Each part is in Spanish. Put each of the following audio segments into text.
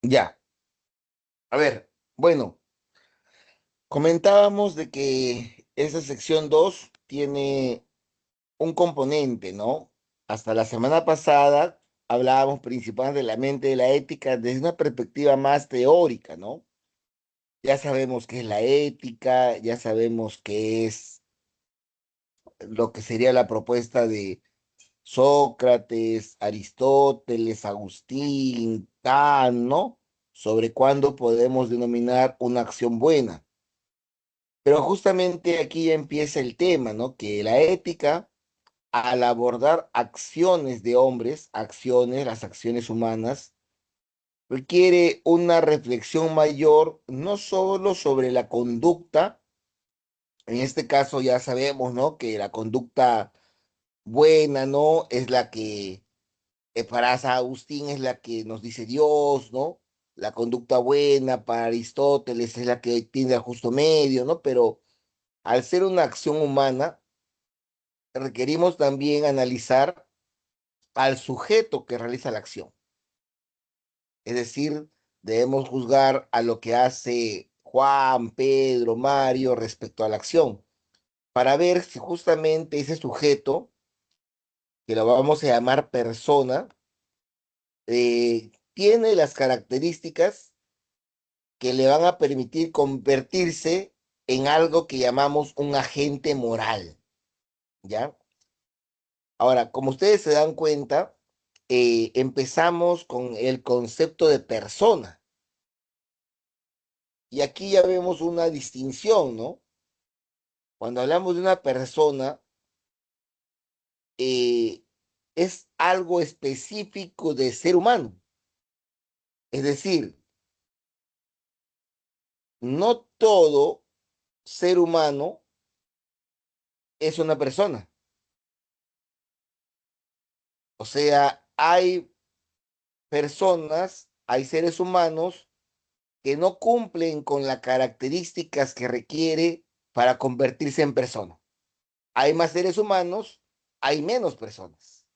Ya, a ver, bueno, comentábamos de que esa sección 2 tiene un componente, ¿no? Hasta la semana pasada hablábamos principalmente de la mente de la ética desde una perspectiva más teórica, ¿no? Ya sabemos qué es la ética, ya sabemos qué es lo que sería la propuesta de Sócrates, Aristóteles, Agustín, Kant, ¿no? Sobre cuándo podemos denominar una acción buena. Pero justamente aquí ya empieza el tema, ¿no? Que la ética, al abordar acciones de hombres, acciones, las acciones humanas, requiere una reflexión mayor, no solo sobre la conducta, en este caso ya sabemos, ¿no? Que la conducta buena, ¿no? Es la que, para San Agustín es la que nos dice Dios, ¿no? La conducta buena para Aristóteles es la que tiene al justo medio, ¿no? Pero al ser una acción humana, requerimos también analizar al sujeto que realiza la acción. Es decir, debemos juzgar a lo que hace Juan, Pedro, Mario respecto a la acción, para ver si justamente ese sujeto, que lo vamos a llamar persona, tiene las características que le van a permitir convertirse en algo que llamamos un agente moral, ¿ya? Ahora, como ustedes se dan cuenta, empezamos con el concepto de persona. Y aquí ya vemos una distinción, ¿no? Cuando hablamos de una persona, eh, es algo específico de ser humano. Es decir, no todo ser humano es una persona. O sea, hay personas, hay seres humanos que no cumplen con las características que requiere para convertirse en persona. Hay más seres humanos, hay menos personas.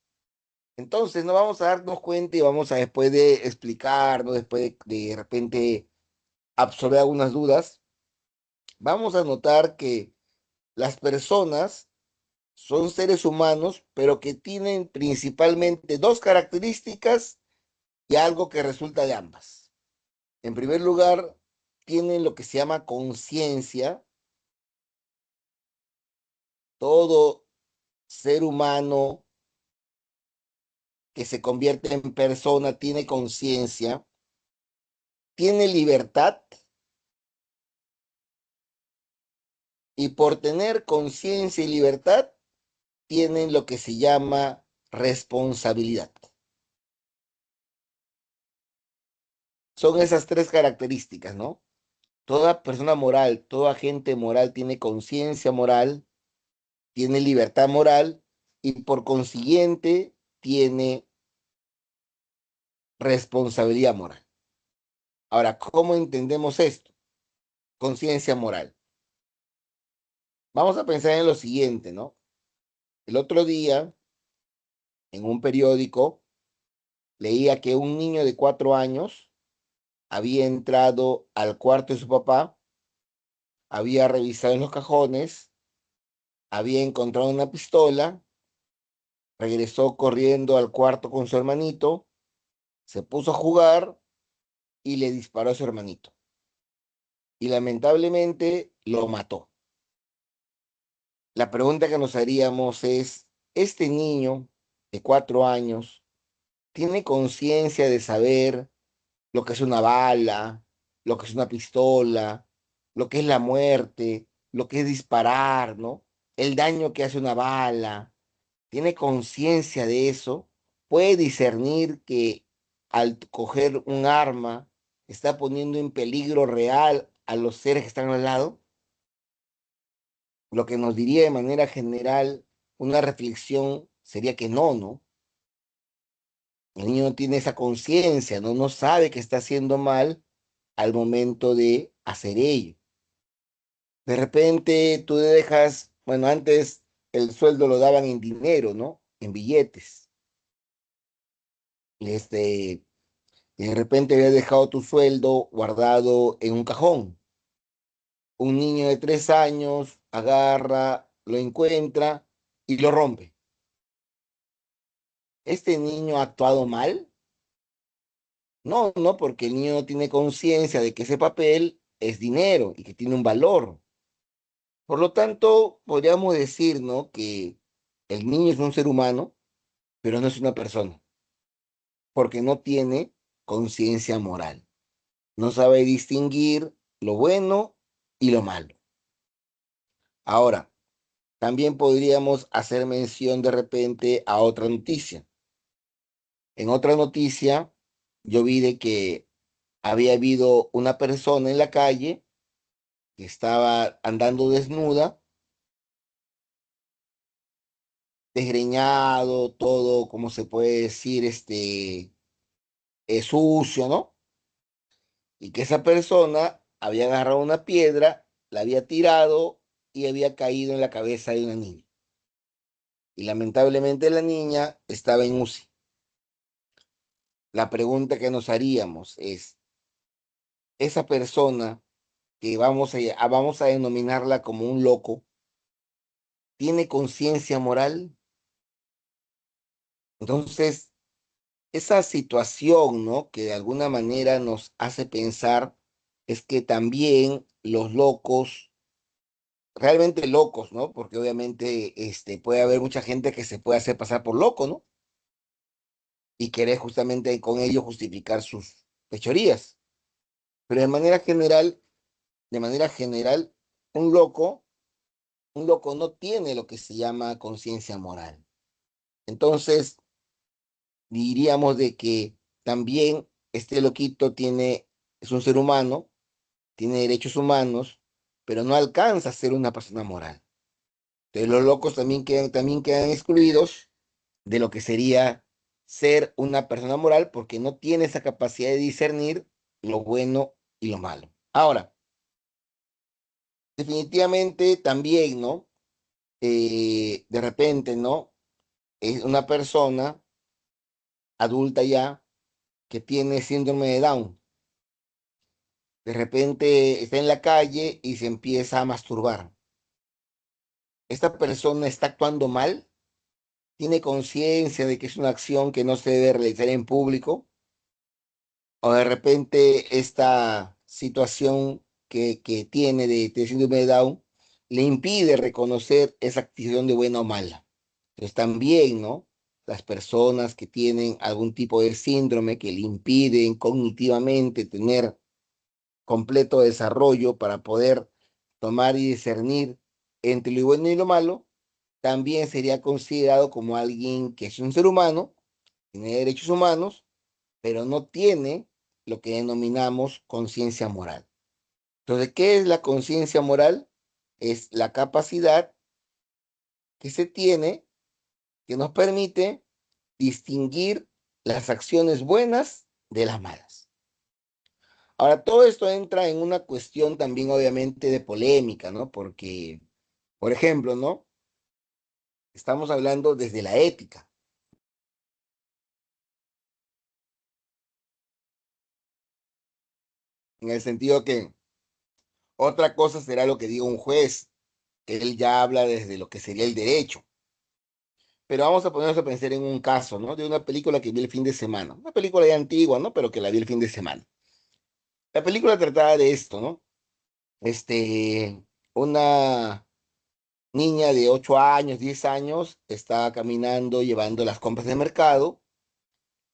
Entonces, no vamos a darnos cuenta y vamos a después de explicarnos, después de repente absorber algunas dudas, vamos a notar que las personas son seres humanos, pero que tienen principalmente dos características y algo que resulta de ambas. En primer lugar, tienen lo que se llama conciencia. Todo ser humano que se convierte en persona tiene conciencia, tiene libertad y por tener conciencia y libertad tienen lo que se llama responsabilidad. Son esas tres características, ¿no? Toda persona moral, todo agente moral tiene conciencia moral, tiene libertad moral y por consiguiente tiene responsabilidad moral. Ahora, ¿cómo entendemos esto? Conciencia moral. Vamos a pensar en lo siguiente, ¿no? El otro día, en un periódico, leía que un niño de 4 años había entrado al cuarto de su papá, había revisado en los cajones, había encontrado una pistola, regresó corriendo al cuarto con su hermanito, se puso a jugar y le disparó a su hermanito. Y lamentablemente lo mató. La pregunta que nos haríamos es, ¿este niño de 4 años tiene conciencia de saber lo que es una bala, lo que es una pistola, lo que es la muerte, lo que es disparar, ¿no? El daño que hace una bala? ¿Tiene conciencia de eso? ¿Puede discernir que al coger un arma está poniendo en peligro real a los seres que están al lado? Lo que nos diría de manera general una reflexión sería que no, ¿no? El niño no tiene esa conciencia, ¿no? No sabe que está haciendo mal al momento de hacer ello. De repente tú dejas, bueno, antes el sueldo lo daban en dinero, ¿no? En billetes. Este, y de repente habías dejado tu sueldo guardado en un cajón. Un niño de 3 años agarra, lo encuentra y lo rompe. ¿Este niño ha actuado mal? No, no, porque el niño no tiene conciencia de que ese papel es dinero y que tiene un valor. Por lo tanto, podríamos decir, ¿no? Que el niño es un ser humano, pero no es una persona, porque no tiene conciencia moral. No sabe distinguir lo bueno y lo malo. Ahora, también podríamos hacer mención de repente a otra noticia. En otra noticia, yo vi de que había habido una persona en la calle que estaba andando desnuda, desgreñado, todo, como se puede decir, sucio, ¿no? Y que esa persona había agarrado una piedra, la había tirado y había caído en la cabeza de una niña. Y lamentablemente la niña estaba en UCI. La pregunta que nos haríamos es, esa persona que vamos a denominarla como un loco, ¿tiene conciencia moral? Entonces, esa situación, ¿no? Que de alguna manera nos hace pensar es que también los locos, realmente locos, ¿no? Porque obviamente puede haber mucha gente que se puede hacer pasar por loco, ¿no? Y querer justamente con ello justificar sus fechorías. Pero de manera general, un loco, un loco no tiene lo que se llama conciencia moral. Entonces, diríamos de que también este loquito es un ser humano, tiene derechos humanos, pero no alcanza a ser una persona moral. Entonces, los locos también quedan excluidos de lo que sería ser una persona moral porque no tiene esa capacidad de discernir lo bueno y lo malo. Ahora, definitivamente también, ¿no? De repente, ¿no? Es una persona adulta ya que tiene síndrome de Down. De repente está en la calle y se empieza a masturbar. Esta persona está actuando mal, tiene conciencia de que es una acción que no se debe realizar en público, o de repente esta situación que tiene de síndrome de Down le impide reconocer esa acción de buena o mala. Entonces también, ¿no? Las personas que tienen algún tipo de síndrome que le impiden cognitivamente tener completo desarrollo para poder tomar y discernir entre lo bueno y lo malo, también sería considerado como alguien que es un ser humano, tiene derechos humanos, pero no tiene lo que denominamos conciencia moral. Entonces, ¿qué es la conciencia moral? Es la capacidad que se tiene que nos permite distinguir las acciones buenas de las malas. Ahora, todo esto entra en una cuestión también, obviamente, de polémica, ¿no? Porque, por ejemplo, ¿no? Estamos hablando desde la ética, en el sentido que otra cosa será lo que diga un juez, que él ya habla desde lo que sería el derecho. Pero vamos a ponernos a pensar en un caso, ¿no? De una película que vi el fin de semana. Una película ya antigua, ¿no? Pero que la vi el fin de semana. La película trataba de esto, ¿no? Una niña de 8 años, 10 años, está caminando llevando las compras de mercado,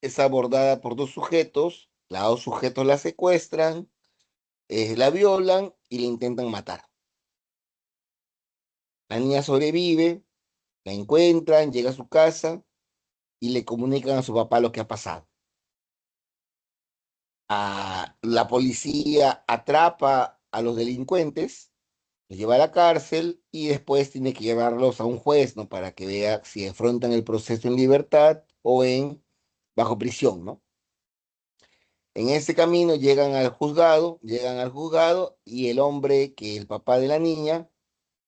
es abordada por dos sujetos, los dos sujetos la secuestran, la violan y la intentan matar. La niña sobrevive, la encuentran, llega a su casa y le comunican a su papá lo que ha pasado. La policía atrapa a los delincuentes, los lleva a la cárcel y después tiene que llevarlos a un juez, ¿no? Para que vea si afrontan el proceso en libertad o bajo prisión, ¿no? En ese camino llegan al juzgado y el hombre, que el papá de la niña,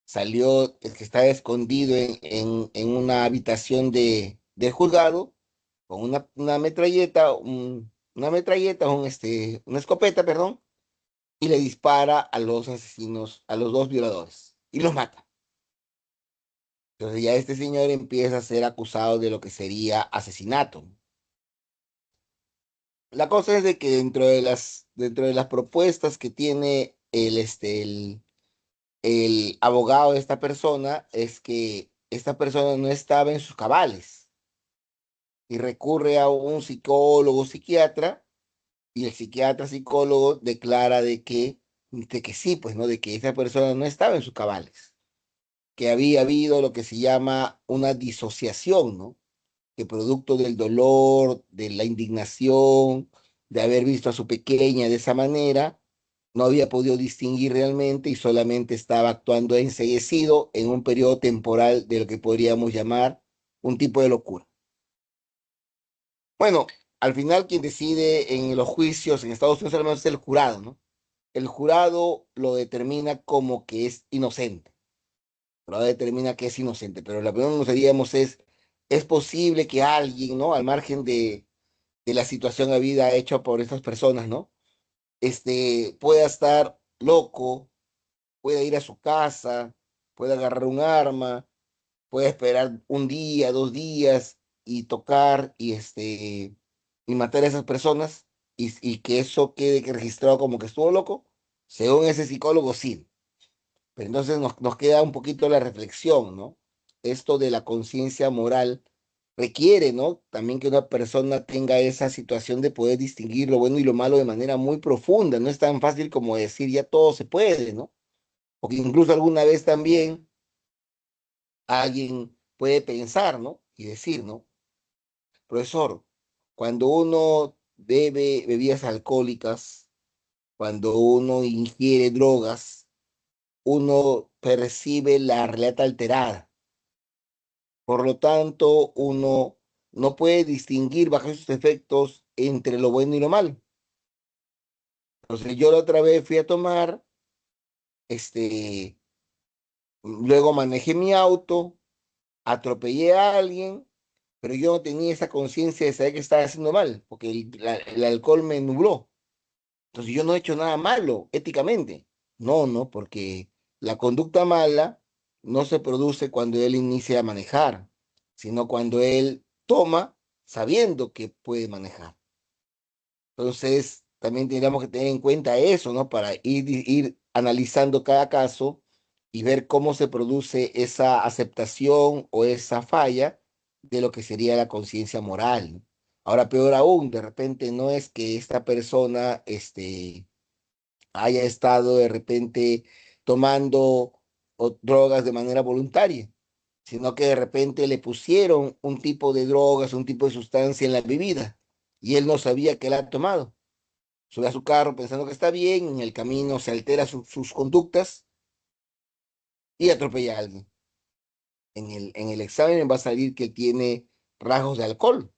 salió, el que estaba escondido en una habitación del juzgado, con una metralleta, una metralleta, una escopeta, perdón, y le dispara a los asesinos, a los dos violadores, y los mata. Entonces ya este señor empieza a ser acusado de lo que sería asesinato. La cosa es de que dentro de las propuestas que tiene el abogado de esta persona es que esta persona no estaba en sus cabales y recurre a un psicólogo, psiquiatra, y el psiquiatra, psicólogo declara de que sí, pues, ¿no? De que esa persona no estaba en sus cabales, que había habido lo que se llama una disociación, ¿no? Que producto del dolor, de la indignación, de haber visto a su pequeña de esa manera, no había podido distinguir realmente y solamente estaba actuando enceguecido en un periodo temporal de lo que podríamos llamar un tipo de locura. Bueno, al final quien decide en los juicios en Estados Unidos solamente es el jurado, ¿no? El jurado lo determina como que es inocente. El jurado determina que es inocente, pero la pregunta que nos haríamos ¿es posible que alguien, ¿no? Al margen de la situación habida hecha por estas personas, ¿no? Pueda estar loco, pueda ir a su casa, pueda agarrar un arma, pueda esperar un día, 2 días y tocar y matar a esas personas y que eso quede registrado como que estuvo loco? Según ese psicólogo, sí. Pero entonces nos queda un poquito la reflexión, ¿no? Esto de la conciencia moral requiere, ¿no? También que una persona tenga esa situación de poder distinguir lo bueno y lo malo de manera muy profunda. No es tan fácil como decir ya todo se puede, ¿no? Porque incluso alguna vez también alguien puede pensar, ¿no? Y decir, ¿no? Profesor, cuando uno bebe bebidas alcohólicas, cuando uno ingiere drogas, uno percibe la realidad alterada. Por lo tanto, uno no puede distinguir bajo esos efectos entre lo bueno y lo malo. Entonces, yo la otra vez fui a tomar, este, luego manejé mi auto, atropellé a alguien, pero yo no tenía esa conciencia de saber que estaba haciendo mal, porque el alcohol me nubló. Entonces, yo no he hecho nada malo, éticamente. No, no, porque la conducta mala no se produce cuando él inicia a manejar, sino cuando él toma sabiendo que puede manejar. Entonces, también tendríamos que tener en cuenta eso, ¿no? Para ir analizando cada caso y ver cómo se produce esa aceptación o esa falla de lo que sería la conciencia moral, ¿no? Ahora, peor aún, de repente no es que esta persona, haya estado de repente tomando drogas de manera voluntaria, sino que de repente le pusieron un tipo de drogas, un tipo de sustancia en la bebida y él no sabía que la ha tomado. Sube a su carro pensando que está bien, en el camino se altera sus conductas y atropella a alguien. En el examen va a salir que tiene rasgos de alcohol,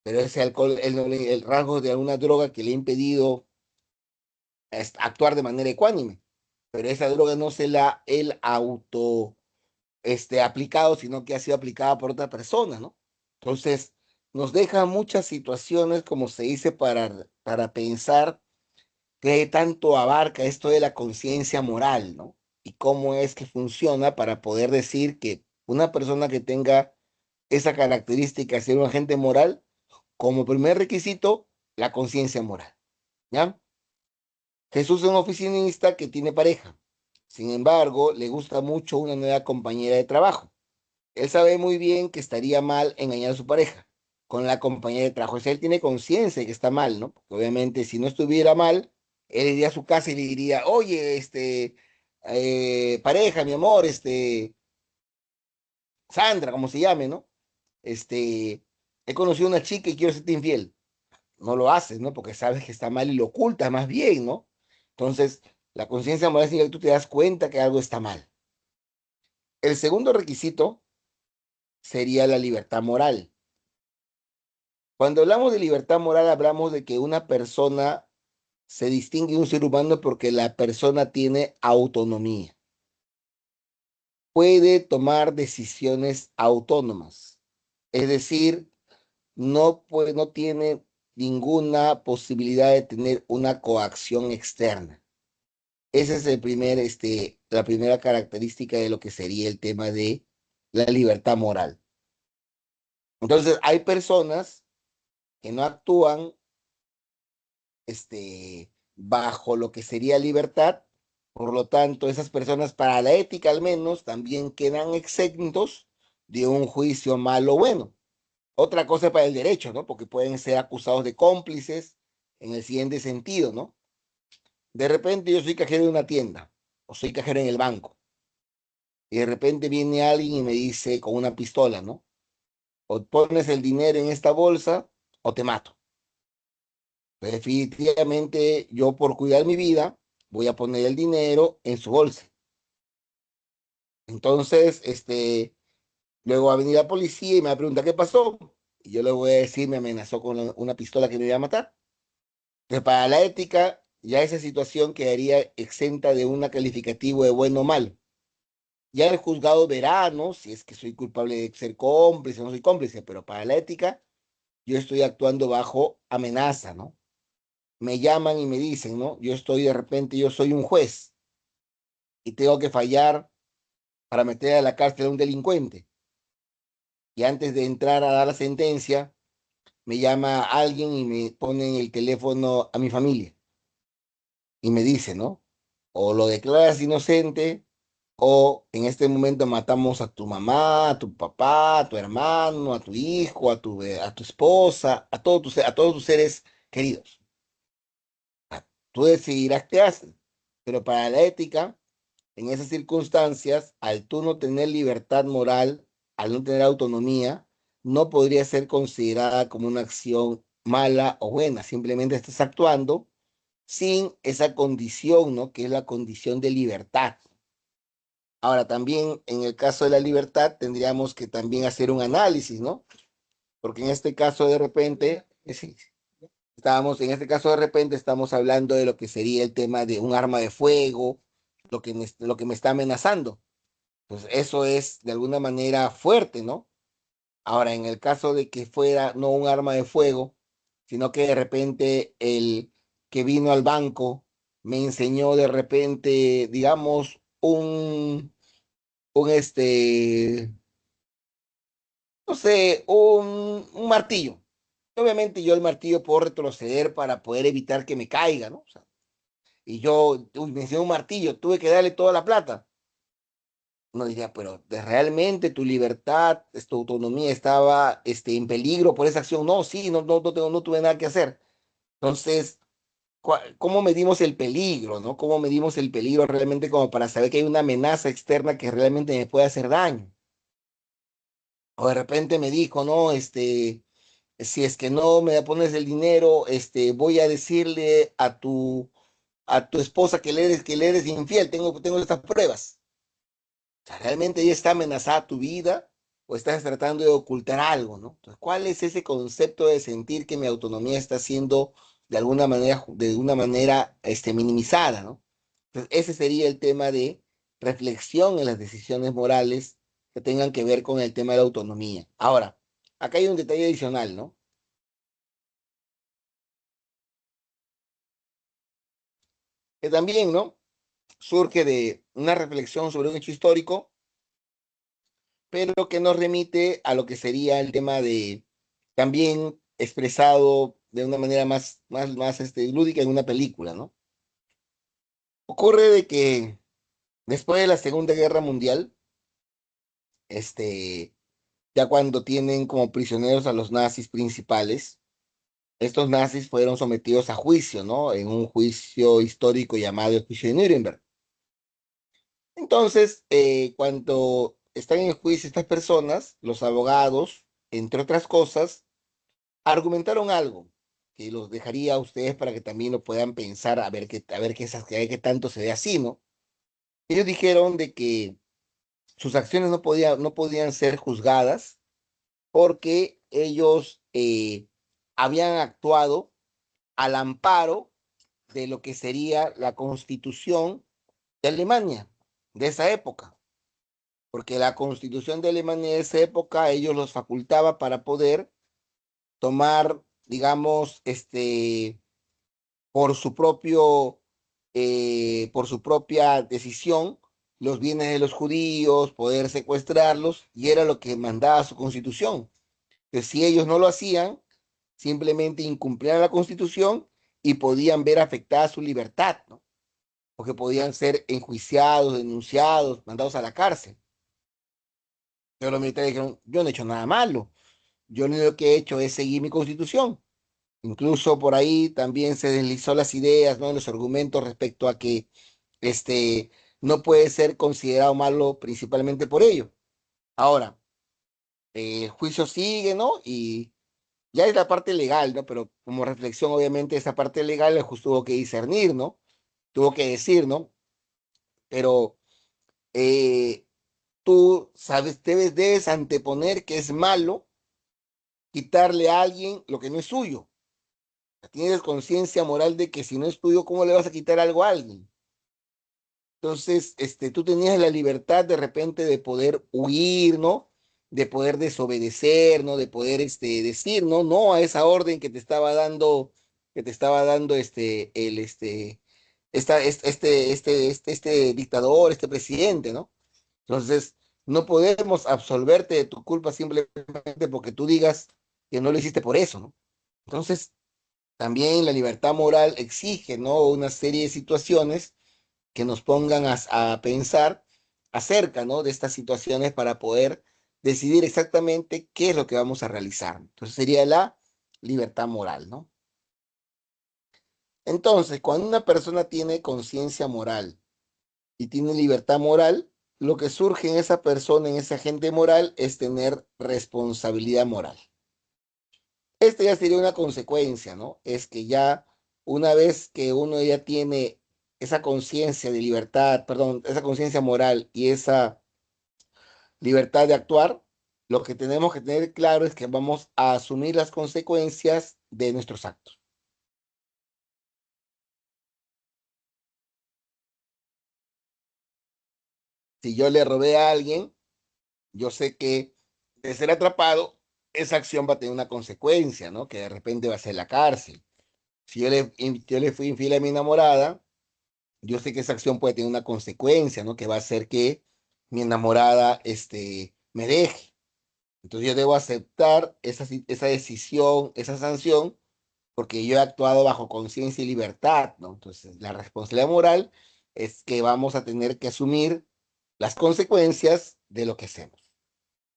pero ese alcohol, el rasgo de alguna droga que le ha impedido actuar de manera ecuánime, pero esa droga no se la él aplicado, sino que ha sido aplicada por otra persona, ¿no? Entonces, nos deja muchas situaciones, como se dice, para pensar qué tanto abarca esto de la conciencia moral, ¿no? Y cómo es que funciona para poder decir que una persona que tenga esa característica de ser un agente moral, como primer requisito, la conciencia moral, ¿ya? Jesús es un oficinista que tiene pareja. Sin embargo, le gusta mucho una nueva compañera de trabajo. Él sabe muy bien que estaría mal engañar a su pareja con la compañera de trabajo. O sea, él tiene conciencia de que está mal, ¿no? Porque obviamente, si no estuviera mal, él iría a su casa y le diría, oye, pareja, mi amor, Sandra, como se llame, ¿no? He conocido a una chica y quiero serte infiel. No lo haces, ¿no? Porque sabes que está mal y lo ocultas más bien, ¿no? Entonces, la conciencia moral significa que tú te das cuenta que algo está mal. El segundo requisito sería la libertad moral. Cuando hablamos de libertad moral, hablamos de que una persona se distingue de un ser humano porque la persona tiene autonomía. Puede tomar decisiones autónomas. Es decir, no tiene ninguna posibilidad de tener una coacción externa. Esa es la primera característica de lo que sería el tema de la libertad moral. Entonces, hay personas que no actúan bajo lo que sería libertad, por lo tanto, esas personas, para la ética al menos, también quedan exentos de un juicio malo o bueno. Otra cosa para el derecho, ¿no? Porque pueden ser acusados de cómplices en el siguiente sentido, ¿no? De repente yo soy cajero de una tienda o soy cajero en el banco y de repente viene alguien y me dice con una pistola, ¿no? O pones el dinero en esta bolsa o te mato. Pues definitivamente yo por cuidar mi vida voy a poner el dinero en su bolsa. Entonces, luego va a venir la policía y me va a preguntar qué pasó. Y yo le voy a decir, me amenazó con una pistola que me iba a matar. Entonces, para la ética, ya esa situación quedaría exenta de un calificativo de bueno o malo. Ya el juzgado verá, ¿no? Si es que soy culpable de ser cómplice o no soy cómplice, pero para la ética, yo estoy actuando bajo amenaza, ¿no? Me llaman y me dicen, ¿no? Yo estoy de repente, yo soy un juez y tengo que fallar para meter a la cárcel a un delincuente. Y antes de entrar a dar la sentencia, me llama alguien y me pone en el teléfono a mi familia y me dice, ¿no? O lo declaras inocente o en este momento matamos a tu mamá, a tu papá, a tu hermano, a tu hijo, a tu esposa, a todos tus seres queridos. Tú decidirás qué haces, pero para la ética, en esas circunstancias, al tú no tener libertad moral, al no tener autonomía, no podría ser considerada como una acción mala o buena. Simplemente estás actuando sin esa condición, ¿no? Que es la condición de libertad. Ahora, también en el caso de la libertad tendríamos que también hacer un análisis, ¿no? Porque en este caso de repente, sí, en este caso de repente estamos hablando de lo que sería el tema de un arma de fuego, lo que me está amenazando. Pues eso es de alguna manera fuerte, ¿no? Ahora, en el caso de que fuera no un arma de fuego, sino que de repente el que vino al banco me enseñó de repente, digamos, un no sé, un martillo. Obviamente yo el martillo puedo retroceder para poder evitar que me caiga, ¿no? O sea, y yo, uy, me enseñó un martillo, tuve que darle toda la plata. No diría, pero realmente tu libertad, tu autonomía estaba en peligro por esa acción. No, sí, no tuve nada que hacer. Entonces, ¿cómo medimos el peligro, no? ¿Cómo medimos el peligro realmente como para saber que hay una amenaza externa que realmente me puede hacer daño? O de repente me dijo, no, si es que no me pones el dinero, voy a decirle a tu esposa que le eres infiel. Tengo estas pruebas. Sea, realmente ya está amenazada tu vida o estás tratando de ocultar algo, ¿no? Entonces, ¿cuál es ese concepto de sentir que mi autonomía está siendo de una manera, minimizada, ¿no? Entonces, ese sería el tema de reflexión en las decisiones morales que tengan que ver con el tema de la autonomía. Ahora, acá hay un detalle adicional, ¿no? Que también, ¿no? Surge de una reflexión sobre un hecho histórico, pero que nos remite a lo que sería el tema de también expresado de una manera más lúdica en una película, ¿no? Ocurre de que después de la Segunda Guerra Mundial, este, ya cuando tienen como prisioneros a los nazis principales, estos nazis fueron sometidos a juicio, ¿no? En un juicio histórico llamado el juicio de Nuremberg. Entonces, cuando están en juicio estas personas, los abogados, entre otras cosas, argumentaron algo que los dejaría a ustedes para que también lo puedan pensar, a ver qué tanto se ve así, ¿no? Ellos dijeron de que sus acciones no podían ser juzgadas porque ellos habían actuado al amparo de lo que sería la Constitución de Alemania de esa época, porque la Constitución de Alemania de esa época ellos los facultaba para poder tomar digamos, por su propio, por su propia decisión, los bienes de los judíos, poder secuestrarlos, y era lo que mandaba su constitución. Que si ellos no lo hacían, simplemente incumplían la constitución y podían ver afectada su libertad, ¿no? Porque podían ser enjuiciados, denunciados, mandados a la cárcel. Pero los militares dijeron, yo no he hecho nada malo, yo lo único que he hecho es seguir mi constitución. Incluso por ahí también se deslizó las ideas, ¿no? Los argumentos respecto a que este no puede ser considerado malo principalmente por ello. Ahora, el juicio sigue, ¿no? Y ya es la parte legal, ¿no? Pero como reflexión, obviamente, esa parte legal el juez tuvo que discernir, ¿no? Tuvo que decir, ¿no? Pero eh, tú sabes, debes anteponer que es malo quitarle a alguien lo que no es suyo. Tienes conciencia moral de que si no es tuyo, ¿cómo le vas a quitar algo a alguien? Entonces, tú tenías la libertad de repente de poder huir, ¿no? De poder desobedecer, ¿no? De poder, decir, ¿no? No a esa orden que te estaba dando, este dictador, este presidente, ¿no? Entonces, no podemos absolverte de tu culpa simplemente porque tú digas que no lo hiciste por eso, ¿no? Entonces, también la libertad moral exige, ¿no? Una serie de situaciones que nos pongan a pensar acerca, ¿no? De estas situaciones para poder decidir exactamente qué es lo que vamos a realizar. Entonces sería la libertad moral, ¿no? Entonces, cuando una persona tiene conciencia moral y tiene libertad moral, lo que surge en esa persona, en ese agente moral, es tener responsabilidad moral. Esta ya sería una consecuencia, ¿no? Es que ya una vez que uno ya tiene esa conciencia de libertad, perdón, esa conciencia moral y esa libertad de actuar, lo que tenemos que tener claro es que vamos a asumir las consecuencias de nuestros actos. Si yo le robé a alguien, yo sé que de ser atrapado, esa acción va a tener una consecuencia, ¿no? Que de repente va a ser la cárcel. Si yo le fui infiel a mi enamorada, yo sé que esa acción puede tener una consecuencia, ¿no? Que va a hacer que mi enamorada, me deje. Entonces yo debo aceptar esa decisión, esa sanción, porque yo he actuado bajo conciencia y libertad, ¿no? Entonces la responsabilidad moral es que vamos a tener que asumir las consecuencias de lo que hacemos,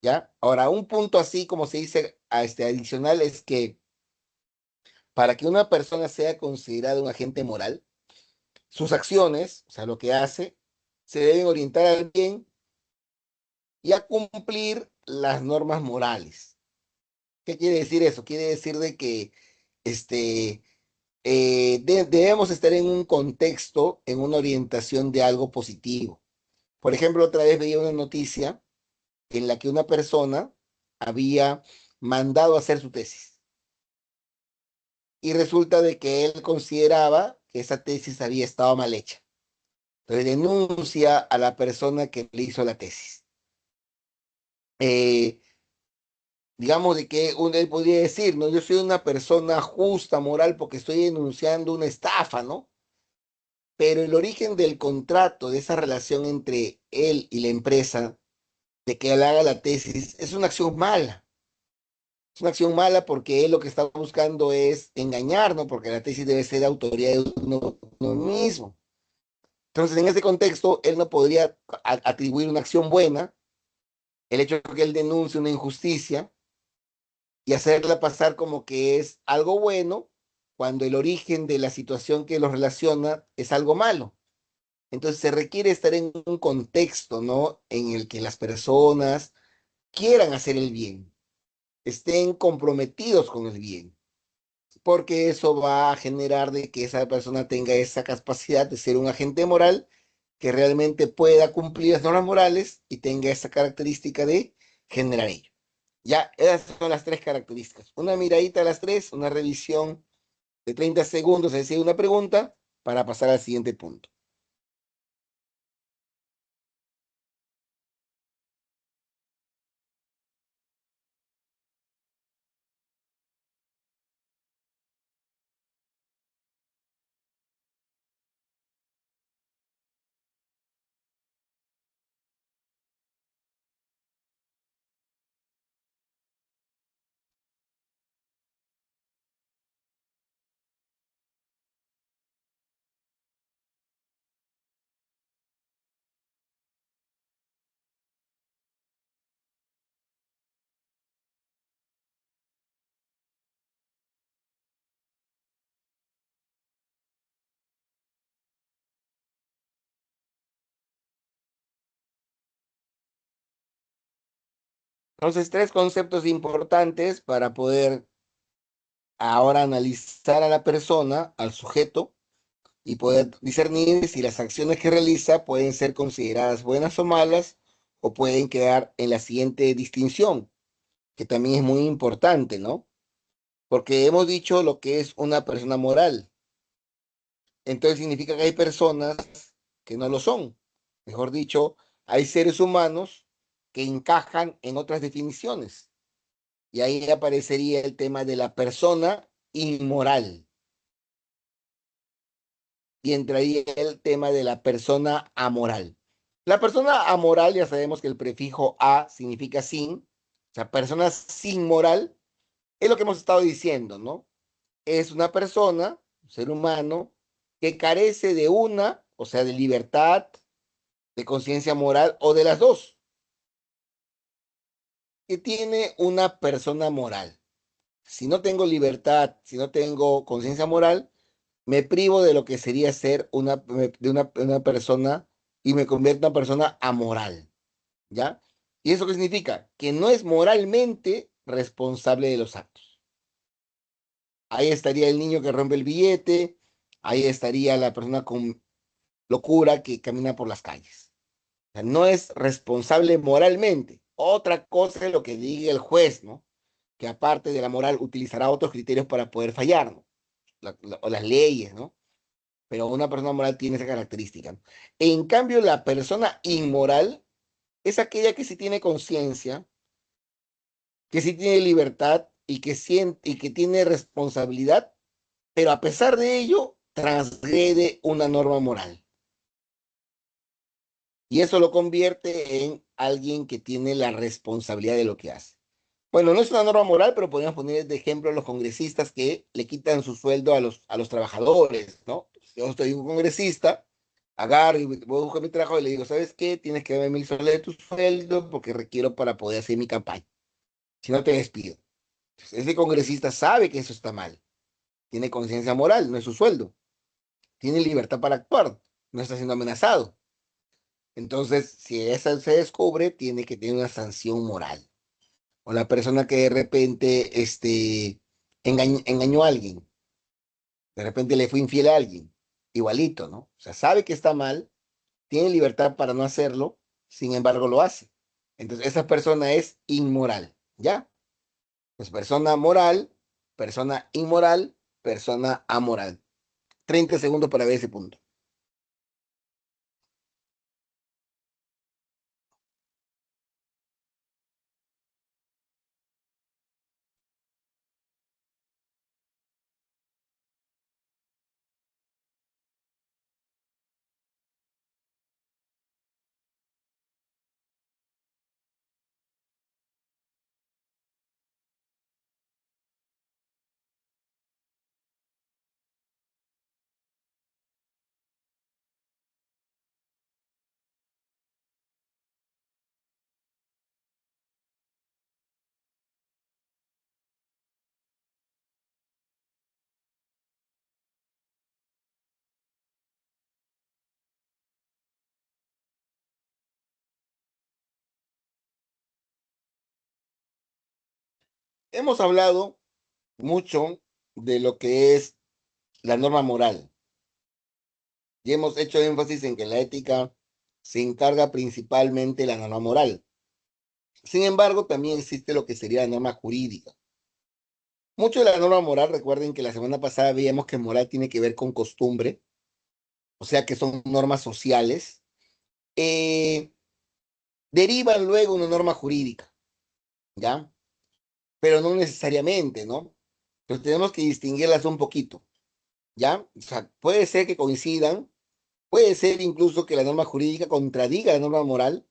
¿ya? Ahora, un punto así como se dice adicional es que para que una persona sea considerada un agente moral, sus acciones, o sea, lo que hace, se deben orientar al bien y a cumplir las normas morales. ¿Qué quiere decir eso? Quiere decir de que este, debemos estar en un contexto, en una orientación de algo positivo. Por ejemplo, otra vez veía una noticia en la que una persona había mandado a hacer su tesis y resulta de que él consideraba que esa tesis había estado mal hecha. Entonces denuncia a la persona que le hizo la tesis. Eh, digamos de que él podría decir, ¿no? Yo soy una persona justa, moral, porque estoy denunciando una estafa, ¿no? Pero el origen del contrato, de esa relación entre él y la empresa, de que él haga la tesis, es una acción mala. Es una acción mala porque él lo que está buscando es engañar, ¿no? Porque la tesis debe ser de autoría de uno mismo. Entonces, en ese contexto, él no podría atribuir una acción buena, el hecho de que él denuncie una injusticia y hacerla pasar como que es algo bueno, cuando el origen de la situación que los relaciona es algo malo. Entonces se requiere estar en un contexto, ¿no? En el que las personas quieran hacer el bien, estén comprometidos con el bien, porque eso va a generar de que esa persona tenga esa capacidad de ser un agente moral que realmente pueda cumplir las normas morales y tenga esa característica de generar ello. Ya, esas son las tres características. Una miradita a las tres, una revisión de 30 segundos, es decir, una pregunta, para pasar al siguiente punto. Entonces, tres conceptos importantes para poder ahora analizar a la persona, al sujeto, y poder discernir si las acciones que realiza pueden ser consideradas buenas o malas, o pueden quedar en la siguiente distinción, que también es muy importante, ¿no? Porque hemos dicho lo que es una persona moral. Entonces significa que hay personas que no lo son. Mejor dicho, hay seres humanos que encajan en otras definiciones. Y ahí aparecería el tema de la persona inmoral. Y entraría el tema de la persona amoral. La persona amoral, ya sabemos que el prefijo a significa sin. O sea, persona sin moral es lo que hemos estado diciendo, ¿no? Es una persona, un ser humano, que carece de una, o sea, de libertad, de conciencia moral o de las dos, que tiene una persona moral. Si no tengo libertad, si no tengo conciencia moral, me privo de lo que sería ser una persona y me convierto en una persona amoral, ¿ya? ¿Y eso qué significa? Que no es moralmente responsable de los actos. Ahí estaría el niño que rompe el billete, ahí estaría la persona con locura que camina por las calles. O sea, no es responsable moralmente. Otra cosa es lo que diga el juez, ¿no? Que aparte de la moral utilizará otros criterios para poder fallar, ¿no? O las leyes, ¿no? Pero una persona moral tiene esa característica, ¿no? En cambio, la persona inmoral es aquella que sí tiene conciencia, que sí tiene libertad y que siente y que tiene responsabilidad, pero a pesar de ello transgrede una norma moral. Y eso lo convierte en alguien que tiene la responsabilidad de lo que hace. Bueno, no es una norma moral, pero podemos poner de ejemplo a los congresistas que le quitan su sueldo a los trabajadores, ¿no? Yo soy un congresista, agarro y voy a buscar mi trabajo y le digo, ¿sabes qué? Tienes que darme 1.000 soles de tu sueldo porque requiero para poder hacer mi campaña. Si no, te despido. Entonces, ese congresista sabe que eso está mal. Tiene conciencia moral, no es su sueldo. Tiene libertad para actuar, no está siendo amenazado. Entonces, si esa se descubre, tiene que tener una sanción moral. O la persona que de repente engañó a alguien, de repente le fue infiel a alguien, igualito, ¿no? O sea, sabe que está mal, tiene libertad para no hacerlo, sin embargo lo hace. Entonces, esa persona es inmoral, ¿ya? Pues persona moral, persona inmoral, persona amoral. 30 segundos para ver ese punto. Hemos hablado mucho de lo que es la norma moral. Y hemos hecho énfasis en que la ética se encarga principalmente de la norma moral. Sin embargo, también existe lo que sería la norma jurídica. Mucho de la norma moral, recuerden que la semana pasada veíamos que moral tiene que ver con costumbre, o sea que son normas sociales, eh, derivan luego una norma jurídica, ¿ya? Pero no necesariamente, ¿no? Entonces tenemos que distinguirlas un poquito, ¿ya? O sea, puede ser que coincidan, puede ser incluso que la norma jurídica contradiga la norma moral,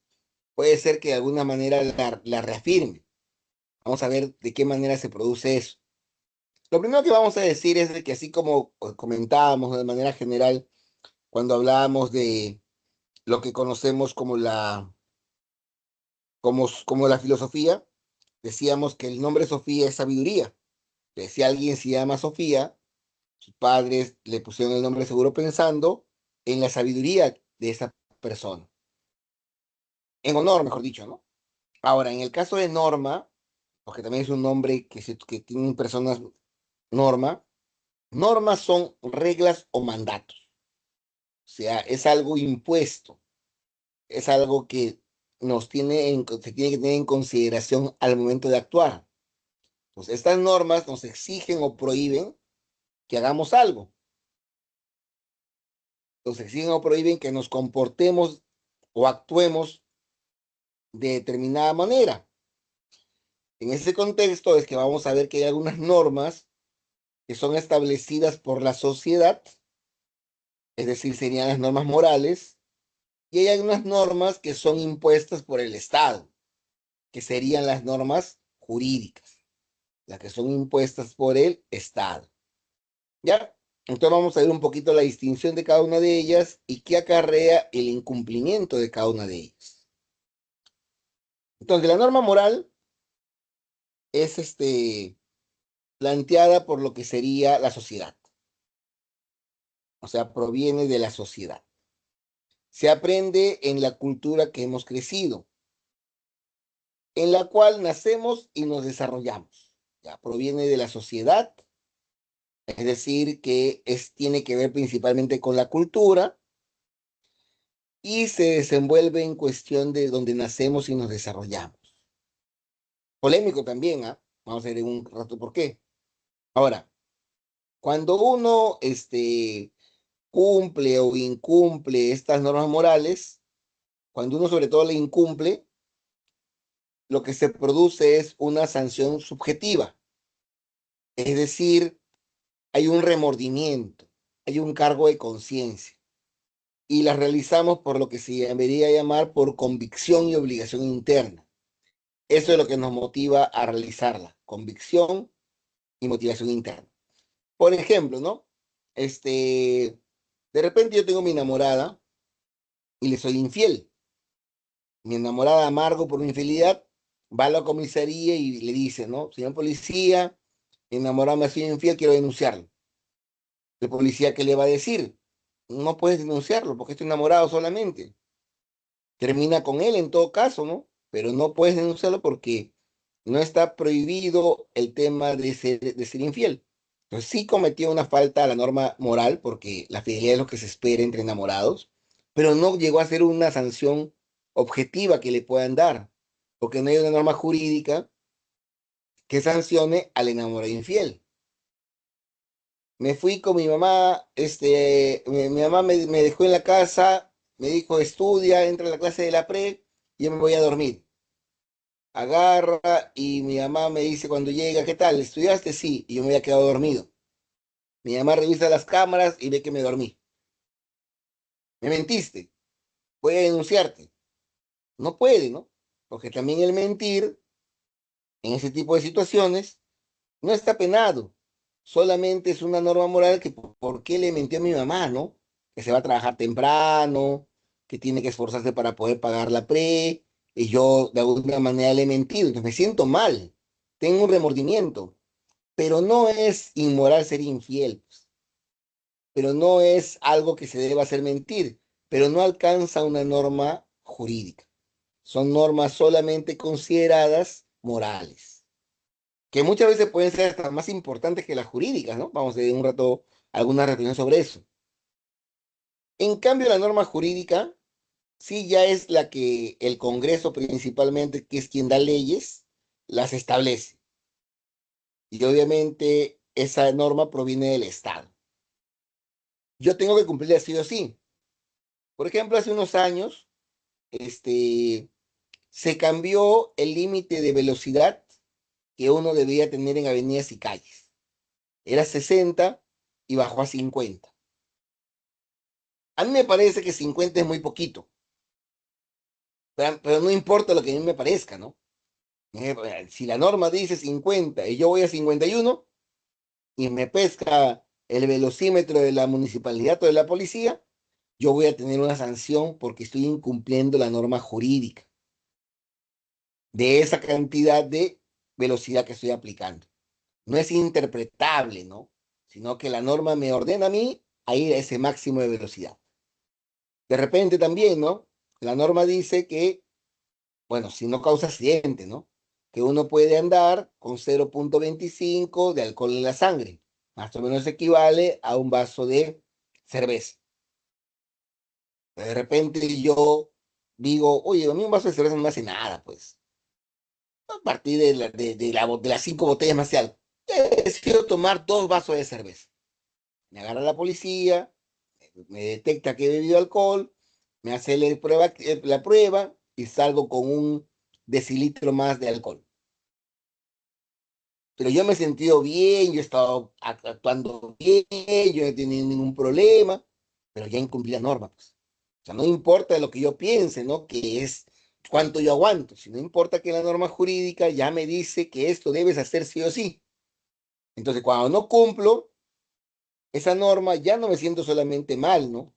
puede ser que de alguna manera la reafirme. Vamos a ver de qué manera se produce eso. Lo primero que vamos a decir es de que así como comentábamos de manera general cuando hablábamos de lo que conocemos como la filosofía, decíamos que el nombre Sofía es sabiduría. Si alguien se llama Sofía, sus padres le pusieron el nombre seguro pensando en la sabiduría de esa persona, en honor, mejor dicho, ¿no? Ahora, en el caso de norma, porque también es un nombre que tienen personas norma, normas son reglas o mandatos. O sea, es algo impuesto, es algo que se tiene que tener en consideración al momento de actuar. Pues estas normas nos exigen o prohíben que hagamos algo, nos exigen o prohíben que nos comportemos o actuemos de determinada manera. En ese contexto es que vamos a ver que hay algunas normas que son establecidas por la sociedad, es decir, serían las normas morales, y hay algunas normas que son impuestas por el Estado, que serían las normas jurídicas, las que son impuestas por el Estado. ¿Ya? Entonces vamos a ver un poquito la distinción de cada una de ellas y qué acarrea el incumplimiento de cada una de ellas. Entonces, la norma moral es planteada por lo que sería la sociedad, o sea, proviene de la sociedad. Se aprende en la cultura que hemos crecido, en la cual nacemos y nos desarrollamos. Ya proviene de la sociedad, es decir, que tiene que ver principalmente con la cultura y se desenvuelve en cuestión de donde nacemos y nos desarrollamos. Polémico también, ¿ah? Vamos a ver en un rato por qué. Ahora, cuando uno cumple o incumple estas normas morales, cuando uno sobre todo le incumple, lo que se produce es una sanción subjetiva, es decir, hay un remordimiento, hay un cargo de conciencia y las realizamos por lo que se debería llamar por convicción y obligación interna. Eso es lo que nos motiva a realizarla, convicción y motivación interna. Por ejemplo, ¿no? De repente yo tengo mi enamorada y le soy infiel. Mi enamorada amargo por mi infidelidad va a la comisaría y le dice, ¿no? Señor policía, mi enamorado me ha sido infiel, quiero denunciarlo. El policía, ¿qué le va a decir? No puedes denunciarlo porque estoy enamorado solamente. Termina con él en todo caso, ¿no? Pero no puedes denunciarlo porque no está prohibido el tema de ser infiel. Entonces sí cometió una falta a la norma moral porque la fidelidad es lo que se espera entre enamorados, pero no llegó a ser una sanción objetiva que le puedan dar, porque no hay una norma jurídica que sancione al enamorado infiel. Me fui con mi mamá, mi mamá me dejó en la casa, me dijo, estudia, entra a la clase de la pre, y yo me voy a dormir. Agarra y mi mamá me dice cuando llega, ¿qué tal? ¿Estudiaste? Sí, y yo me había quedado dormido. Mi mamá revisa las cámaras y ve que me dormí. Me mentiste, voy a denunciarte. No puede, ¿no? Porque también el mentir en ese tipo de situaciones no está penado. Solamente es una norma moral que por qué le mintió a mi mamá, ¿no? Que se va a trabajar temprano, que tiene que esforzarse para poder pagar la pre, y yo de alguna manera le he mentido. Entonces me siento mal, tengo un remordimiento, pero no es inmoral ser infiel, pues, pero no es algo que se deba hacer mentir, pero no alcanza una norma jurídica. Son normas solamente consideradas morales, que muchas veces pueden ser hasta más importantes que las jurídicas, ¿no? Vamos a ver en un rato alguna reflexión sobre eso. En cambio, la norma jurídica sí ya es la que el Congreso principalmente, que es quien da leyes, las establece. Y obviamente esa norma proviene del Estado. Yo tengo que cumplirla sí o sí. Por ejemplo, hace unos años, se cambió el límite de velocidad que uno debía tener en avenidas y calles. Era 60 y bajó a 50. A mí me parece que 50 es muy poquito, pero no importa lo que a mí me parezca, ¿no? Si la norma dice 50 y yo voy a 51 y me pesca el velocímetro de la municipalidad o de la policía, yo voy a tener una sanción porque estoy incumpliendo la norma jurídica de esa cantidad de velocidad que estoy aplicando. No es interpretable, ¿no? Sino que la norma me ordena a mí a ir a ese máximo de velocidad. De repente también, ¿no? La norma dice que Bueno, si no causa accidente, ¿no? Que uno puede andar con 0,25 de alcohol en la sangre. Más o menos equivale a un vaso de cerveza. De repente yo digo, oye, a mí un vaso de cerveza no me hace nada, pues. A partir de las 5 botellas más algo. Decido tomar 2 vasos de cerveza. Me agarra la policía, me detecta que he bebido alcohol, me hace la prueba y salgo con un decilitro más de alcohol. Pero yo me he sentido bien, yo he estado actuando bien, yo no he tenido ningún problema, pero ya incumplí la norma, pues. O sea, no importa lo que yo piense, ¿no? Que es cuánto yo aguanto, si no importa que la norma jurídica ya me dice que esto debes hacer sí o sí. Entonces, cuando no cumplo esa norma, ya no me siento solamente mal, ¿no?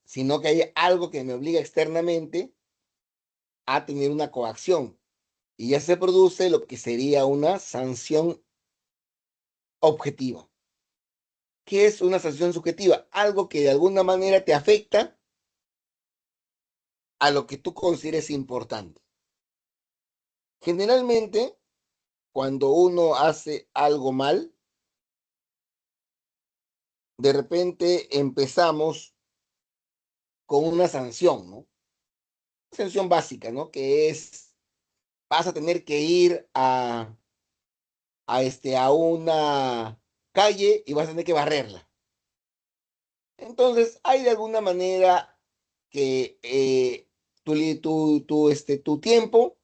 Sino que hay algo que me obliga externamente a tener una coacción. Y ya se produce lo que sería una sanción objetiva. ¿Qué es una sanción subjetiva? Algo que de alguna manera te afecta a lo que tú consideres importante. Generalmente, cuando uno hace algo mal, de repente empezamos con una sanción, ¿no? Una sanción básica, ¿no? Que es, vas a tener que ir a una calle y vas a tener que barrerla. Entonces, hay de alguna manera que tu tiempo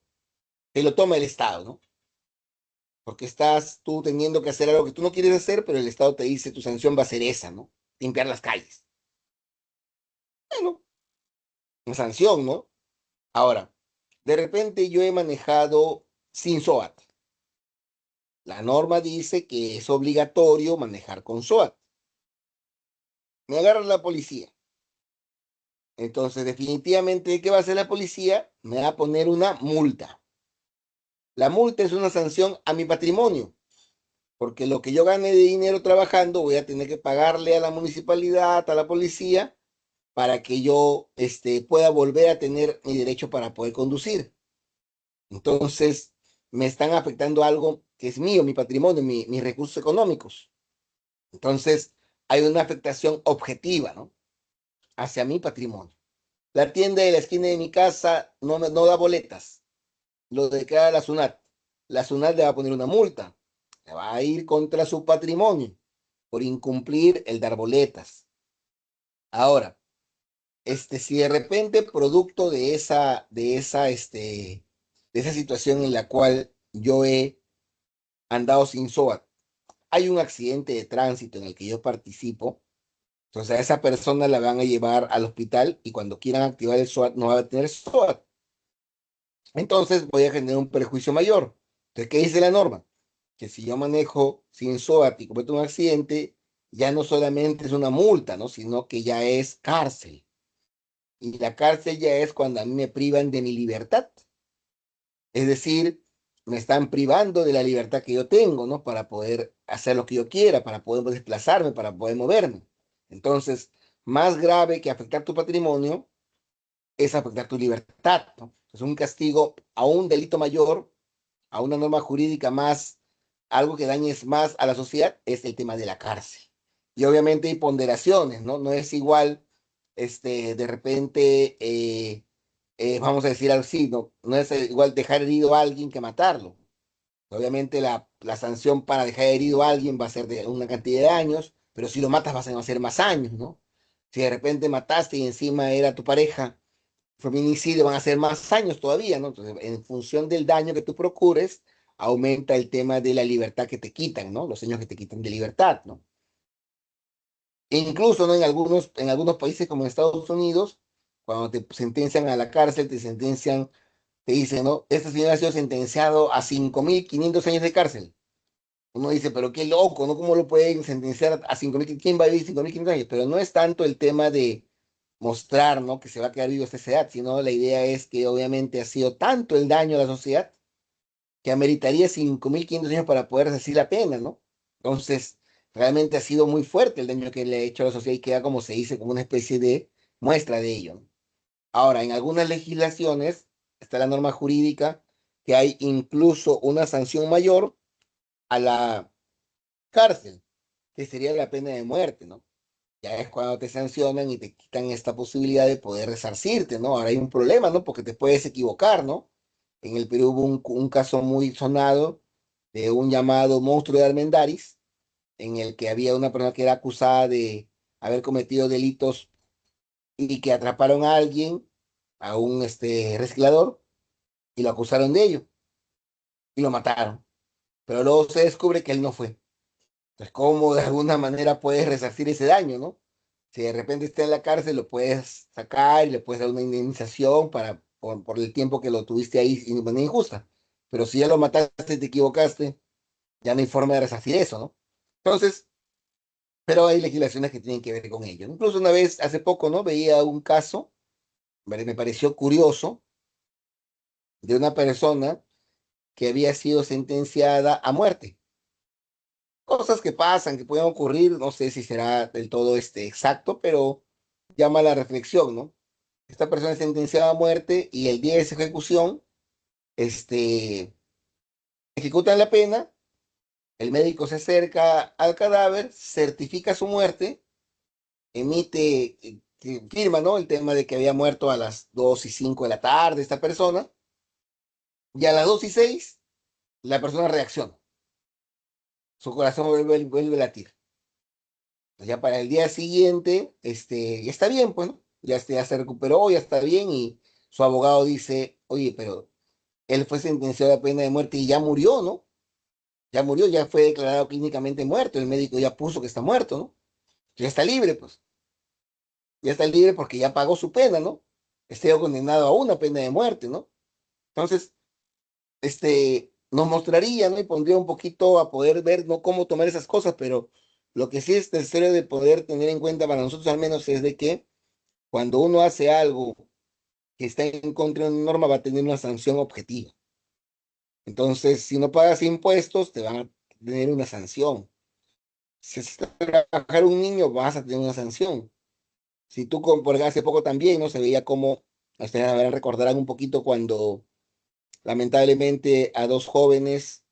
te lo toma el Estado, ¿no? Porque estás tú teniendo que hacer algo que tú no quieres hacer, pero el Estado te dice tu sanción va a ser esa, ¿no? Limpiar las calles. Bueno, una sanción, ¿no? Ahora, de repente yo he manejado sin SOAT. La norma dice que es obligatorio manejar con SOAT. Me agarra la policía. Entonces, definitivamente, ¿qué va a hacer la policía? Me va a poner una multa. La multa es una sanción a mi patrimonio, porque lo que yo gane de dinero trabajando voy a tener que pagarle a la municipalidad, a la policía, para que yo pueda volver a tener mi derecho para poder conducir. Entonces, me están afectando algo que es mío, mi patrimonio, mis recursos económicos. Entonces, hay una afectación objetiva, ¿no? Hacia mi patrimonio. La tienda de la esquina de mi casa no da boletas, lo declara la SUNAT. La SUNAT le va a poner una multa, le va a ir contra su patrimonio por incumplir el dar boletas. Ahora, si de repente, producto de esa situación en la cual yo he andado sin SOAT, hay un accidente de tránsito en el que yo participo, entonces a esa persona la van a llevar al hospital y cuando quieran activar el SOAT no va a tener SOAT. Entonces voy a generar un perjuicio mayor. Entonces, ¿qué dice la norma? Que si yo manejo sin SOAT y cometo un accidente, ya no solamente es una multa, ¿no? Sino que ya es cárcel. Y la cárcel ya es cuando a mí me privan de mi libertad. Es decir, me están privando de la libertad que yo tengo, ¿no? Para poder hacer lo que yo quiera, para poder desplazarme, para poder moverme. Entonces, más grave que afectar tu patrimonio es afectar tu libertad, ¿no? Es un castigo a un delito mayor, a una norma jurídica más, algo que dañes más a la sociedad, es el tema de la cárcel. Y obviamente hay ponderaciones, ¿no? No es igual, de repente, vamos a decir así, ¿no? No es igual dejar herido a alguien que matarlo. Obviamente la sanción para dejar herido a alguien va a ser de una cantidad de años, pero si lo matas vas a ser más años, ¿no? Si de repente mataste y encima era tu pareja, feminicidio van a ser más años todavía, ¿no? Entonces, en función del daño que tú procures, aumenta el tema de la libertad que te quitan, ¿no? Los años que te quitan de libertad, ¿no? E incluso, ¿no? En algunos países como en Estados Unidos, cuando te sentencian a la cárcel, te dicen, ¿no? Este señor ha sido sentenciado a 5.500 años de cárcel. Uno dice, pero qué loco, ¿no? ¿Cómo lo pueden sentenciar a 5.000? ¿Quién va a vivir 5.500 años? Pero no es tanto el tema de mostrar, ¿no? Que se va a quedar vivo hasta esa edad, sino la idea es que obviamente ha sido tanto el daño a la sociedad que ameritaría 5.500 años para poder resarcir la pena, ¿no? Entonces, realmente ha sido muy fuerte el daño que le ha hecho a la sociedad y queda, como se dice, como una especie de muestra de ello, ¿no? Ahora, en algunas legislaciones está la norma jurídica, que hay incluso una sanción mayor a la cárcel, que sería la pena de muerte, ¿no? Ya es cuando te sancionan y te quitan esta posibilidad de poder resarcirte, ¿no? Ahora hay un problema, ¿no? Porque te puedes equivocar, ¿no? En el Perú hubo un caso muy sonado de un llamado monstruo de Armendáriz, en el que había una persona que era acusada de haber cometido delitos y que atraparon a alguien, a un reciclador, y lo acusaron de ello y lo mataron. Pero luego se descubre que él no fue. Entonces, ¿cómo de alguna manera puedes resarcir ese daño, no? Si de repente está en la cárcel, lo puedes sacar y le puedes dar una indemnización por el tiempo que lo tuviste ahí de manera injusta. Pero si ya lo mataste, te equivocaste, ya no hay forma de resarcir eso, ¿no? Entonces, pero hay legislaciones que tienen que ver con ello. Incluso una vez, hace poco, ¿no? Veía un caso, me pareció curioso, de una persona que había sido sentenciada a muerte. Cosas que pasan, que pueden ocurrir, no sé si será del todo exacto, pero llama a la reflexión, ¿no? Esta persona es sentenciada a muerte y el día de su ejecución, este, ejecutan la pena, el médico se acerca al cadáver, certifica su muerte, emite, que firma, ¿no? El tema de que había muerto a las 2:05 de la tarde esta persona, y a las 2:06 la persona reacciona, su corazón vuelve a latir. Ya para el día siguiente, ya está bien, pues, ¿no? Ya se recuperó, ya está bien, y su abogado dice, oye, pero él fue sentenciado a pena de muerte y ya murió, ¿no? Ya murió, ya fue declarado clínicamente muerto, el médico ya puso que está muerto, ¿no? Ya está libre, pues, ya está libre porque ya pagó su pena, ¿no? Esté condenado a una pena de muerte, ¿no? Entonces, nos mostraría, ¿no? Y pondría un poquito a poder ver, ¿no? Cómo tomar esas cosas, pero lo que sí es necesario de poder tener en cuenta para nosotros al menos es de que cuando uno hace algo que está en contra de una norma, va a tener una sanción objetiva. Entonces, si no pagas impuestos, te van a tener una sanción. Si haces trabajar un niño, vas a tener una sanción. Si tú, porque hace poco también, ¿no? Se veía como, ustedes recordarán un poquito cuando lamentablemente a dos jóvenes,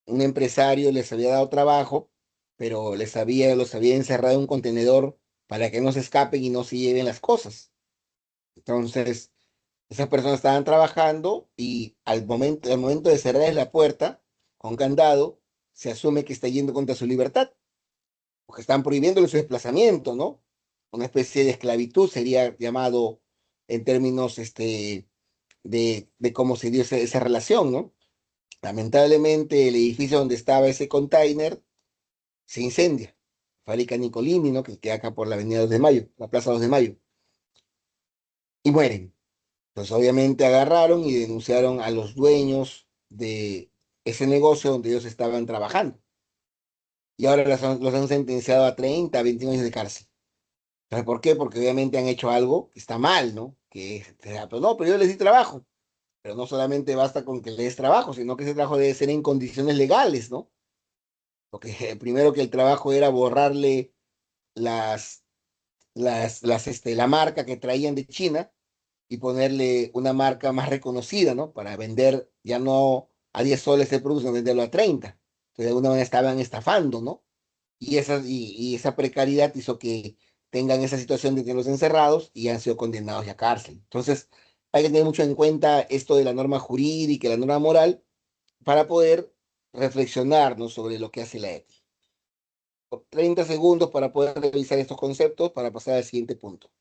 un empresario les había dado trabajo, pero los había encerrado en un contenedor para que no se escapen y no se lleven las cosas. Entonces, esas personas estaban trabajando y al momento de cerrar la puerta con candado, se asume que está yendo contra su libertad, porque están prohibiéndole su desplazamiento, ¿no? Una especie de esclavitud sería llamado en términos de cómo se dio esa relación, ¿no? Lamentablemente, el edificio donde estaba ese container se incendia. Fábrica Nicolini, ¿no? Que queda acá por la Avenida 2 de Mayo, la Plaza 2 de Mayo, y mueren. Pues obviamente agarraron y denunciaron a los dueños de ese negocio donde ellos estaban trabajando. Y ahora los han sentenciado a 30, 21 años de cárcel. ¿Sabes por qué? Porque obviamente han hecho algo que está mal, ¿no? Pues no, pero yo les di trabajo. Pero no solamente basta con que les des trabajo, sino que ese trabajo debe ser en condiciones legales, ¿no? Porque primero que el trabajo era borrarle las, la marca que traían de China y ponerle una marca más reconocida, ¿no? Para vender ya no a 10 soles el producto, sino venderlo a 30. Entonces, de alguna manera estaban estafando, ¿no? Y esa precariedad hizo que tengan esa situación de tenerlos encerrados y han sido condenados a cárcel. Entonces, hay que tener mucho en cuenta esto de la norma jurídica y la norma moral para poder reflexionar, ¿no? Sobre lo que hace la ética. 30 segundos para poder revisar estos conceptos para pasar al siguiente punto.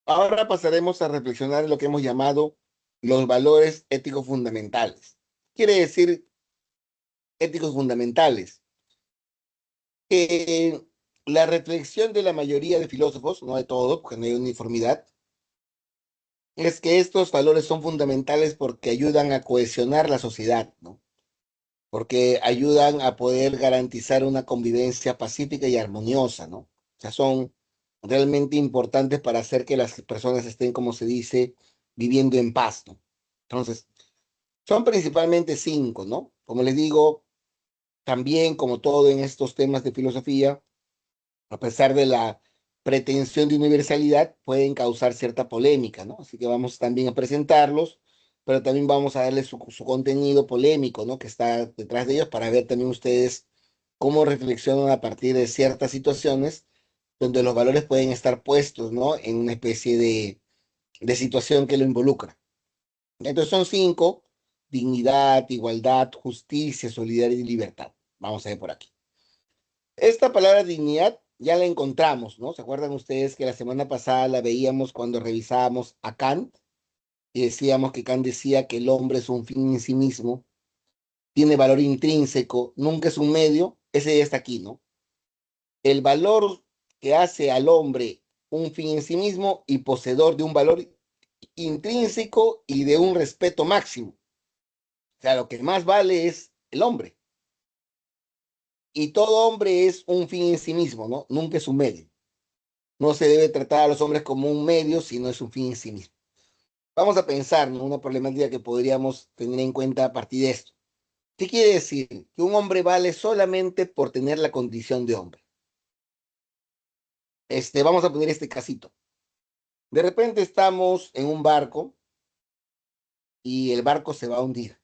Ahora pasaremos a reflexionar en lo que hemos llamado los valores éticos fundamentales. Quiere decir éticos fundamentales. La reflexión de la mayoría de filósofos, no de todos, porque no hay uniformidad, es que estos valores son fundamentales porque ayudan a cohesionar la sociedad, ¿no? Porque ayudan a poder garantizar una convivencia pacífica y armoniosa, ¿no? O sea, son realmente importantes para hacer que las personas estén, como se dice, viviendo en paz, ¿no? Entonces, son principalmente cinco, ¿no? Como les digo, también como todo en estos temas de filosofía, a pesar de la pretensión de universalidad, pueden causar cierta polémica, ¿no? Así que vamos también a presentarlos, pero también vamos a darle su contenido polémico, ¿no? Que está detrás de ellos para ver también ustedes cómo reflexionan a partir de ciertas situaciones donde los valores pueden estar puestos, ¿no? En una especie de situación que lo involucra. Entonces son cinco: dignidad, igualdad, justicia, solidaridad y libertad. Vamos a ver por aquí. Esta palabra dignidad ya la encontramos, ¿no? ¿Se acuerdan ustedes que la semana pasada la veíamos cuando revisábamos a Kant y decíamos que Kant decía que el hombre es un fin en sí mismo, tiene valor intrínseco, nunca es un medio? Ese ya está aquí, ¿no? El valor que hace al hombre un fin en sí mismo y poseedor de un valor intrínseco y de un respeto máximo. O sea, lo que más vale es el hombre. Y todo hombre es un fin en sí mismo, ¿no? Nunca es un medio. No se debe tratar a los hombres como un medio, sino es un fin en sí mismo. Vamos a pensar, ¿no?, una problemática que podríamos tener en cuenta a partir de esto. ¿Qué quiere decir? Que un hombre vale solamente por tener la condición de hombre. Vamos a poner este casito. De repente estamos en un barco y el barco se va a hundir.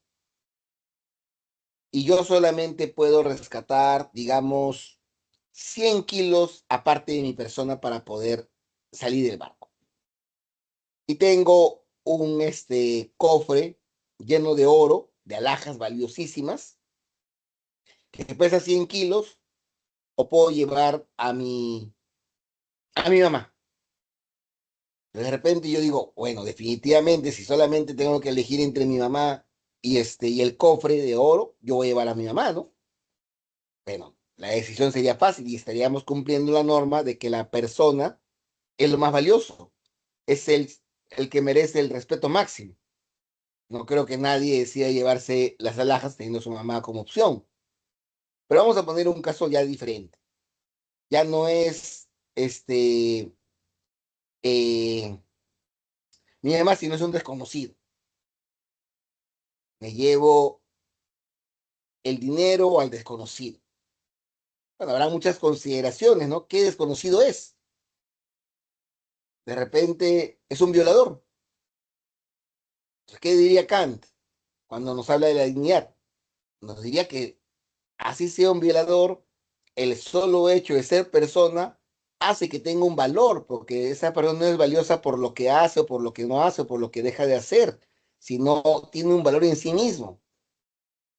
Y yo solamente puedo rescatar, digamos, 100 kilos aparte de mi persona para poder salir del barco. Y tengo un cofre lleno de oro, de alhajas valiosísimas, que pesa 100 kilos, o puedo llevar a mi mamá. De repente yo digo, bueno, definitivamente, si solamente tengo que elegir entre mi mamá y el cofre de oro, yo voy a llevar a mi mamá, ¿no? Bueno, la decisión sería fácil y estaríamos cumpliendo la norma de que la persona es lo más valioso, es el que merece el respeto máximo. No creo que nadie decida llevarse las alhajas teniendo a su mamá como opción. Pero vamos a poner un caso ya diferente. Ya no es eh, mi mamá, sino es un desconocido. Me llevo el dinero al desconocido. Bueno, habrá muchas consideraciones, ¿no? ¿Qué desconocido es? De repente es un violador. Entonces, ¿qué diría Kant cuando nos habla de la dignidad? Nos diría que así sea un violador, el solo hecho de ser persona hace que tenga un valor, porque esa persona no es valiosa por lo que hace o por lo que no hace o por lo que deja de hacer, sino tiene un valor en sí mismo.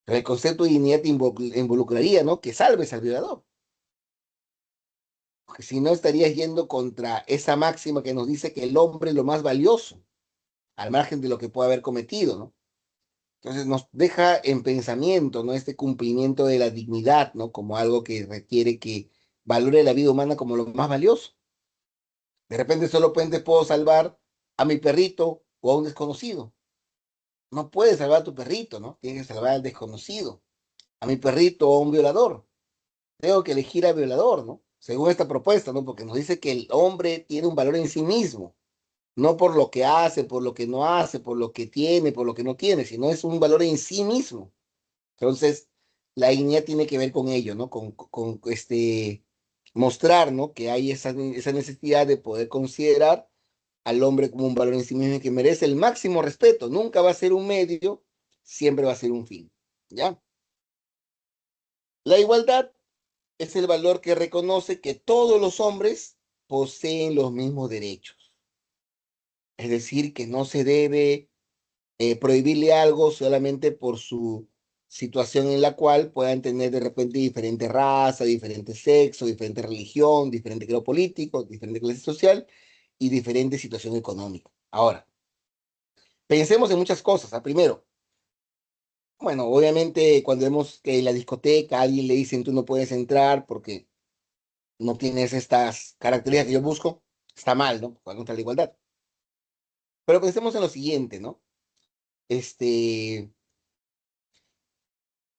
El concepto de dignidad involucraría, ¿no?, que salves al violador, porque si no estarías yendo contra esa máxima que nos dice que el hombre es lo más valioso, al margen de lo que pueda haber cometido, ¿no? Entonces nos deja en pensamiento, ¿no?, este cumplimiento de la dignidad, ¿no?, como algo que requiere que valore la vida humana como lo más valioso. De repente solo puedo salvar a mi perrito o a un desconocido. No puedes salvar a tu perrito, ¿no? Tienes que salvar al desconocido, a mi perrito o a un violador. Tengo que elegir al violador, ¿no? Según esta propuesta, ¿no? Porque nos dice que el hombre tiene un valor en sí mismo, no por lo que hace, por lo que no hace, por lo que tiene, por lo que no tiene, sino es un valor en sí mismo. Entonces, la dignidad tiene que ver con ello, ¿no? Con mostrar, ¿no?, que hay esa necesidad de poder considerar al hombre como un valor en sí mismo que merece el máximo respeto. Nunca va a ser un medio, siempre va a ser un fin, ¿ya? La igualdad es el valor que reconoce que todos los hombres poseen los mismos derechos. Es decir, que no se debe prohibirle algo solamente por su situación en la cual puedan tener de repente diferente raza, diferente sexo, diferente religión, diferente creo político, diferente clase social, y diferente situación económica. Ahora, pensemos en muchas cosas. Primero, bueno, obviamente cuando vemos que en la discoteca a alguien le dicen tú no puedes entrar porque no tienes estas características que yo busco, está mal, ¿no? Va contra la igualdad. Pero pensemos en lo siguiente, ¿no? Este,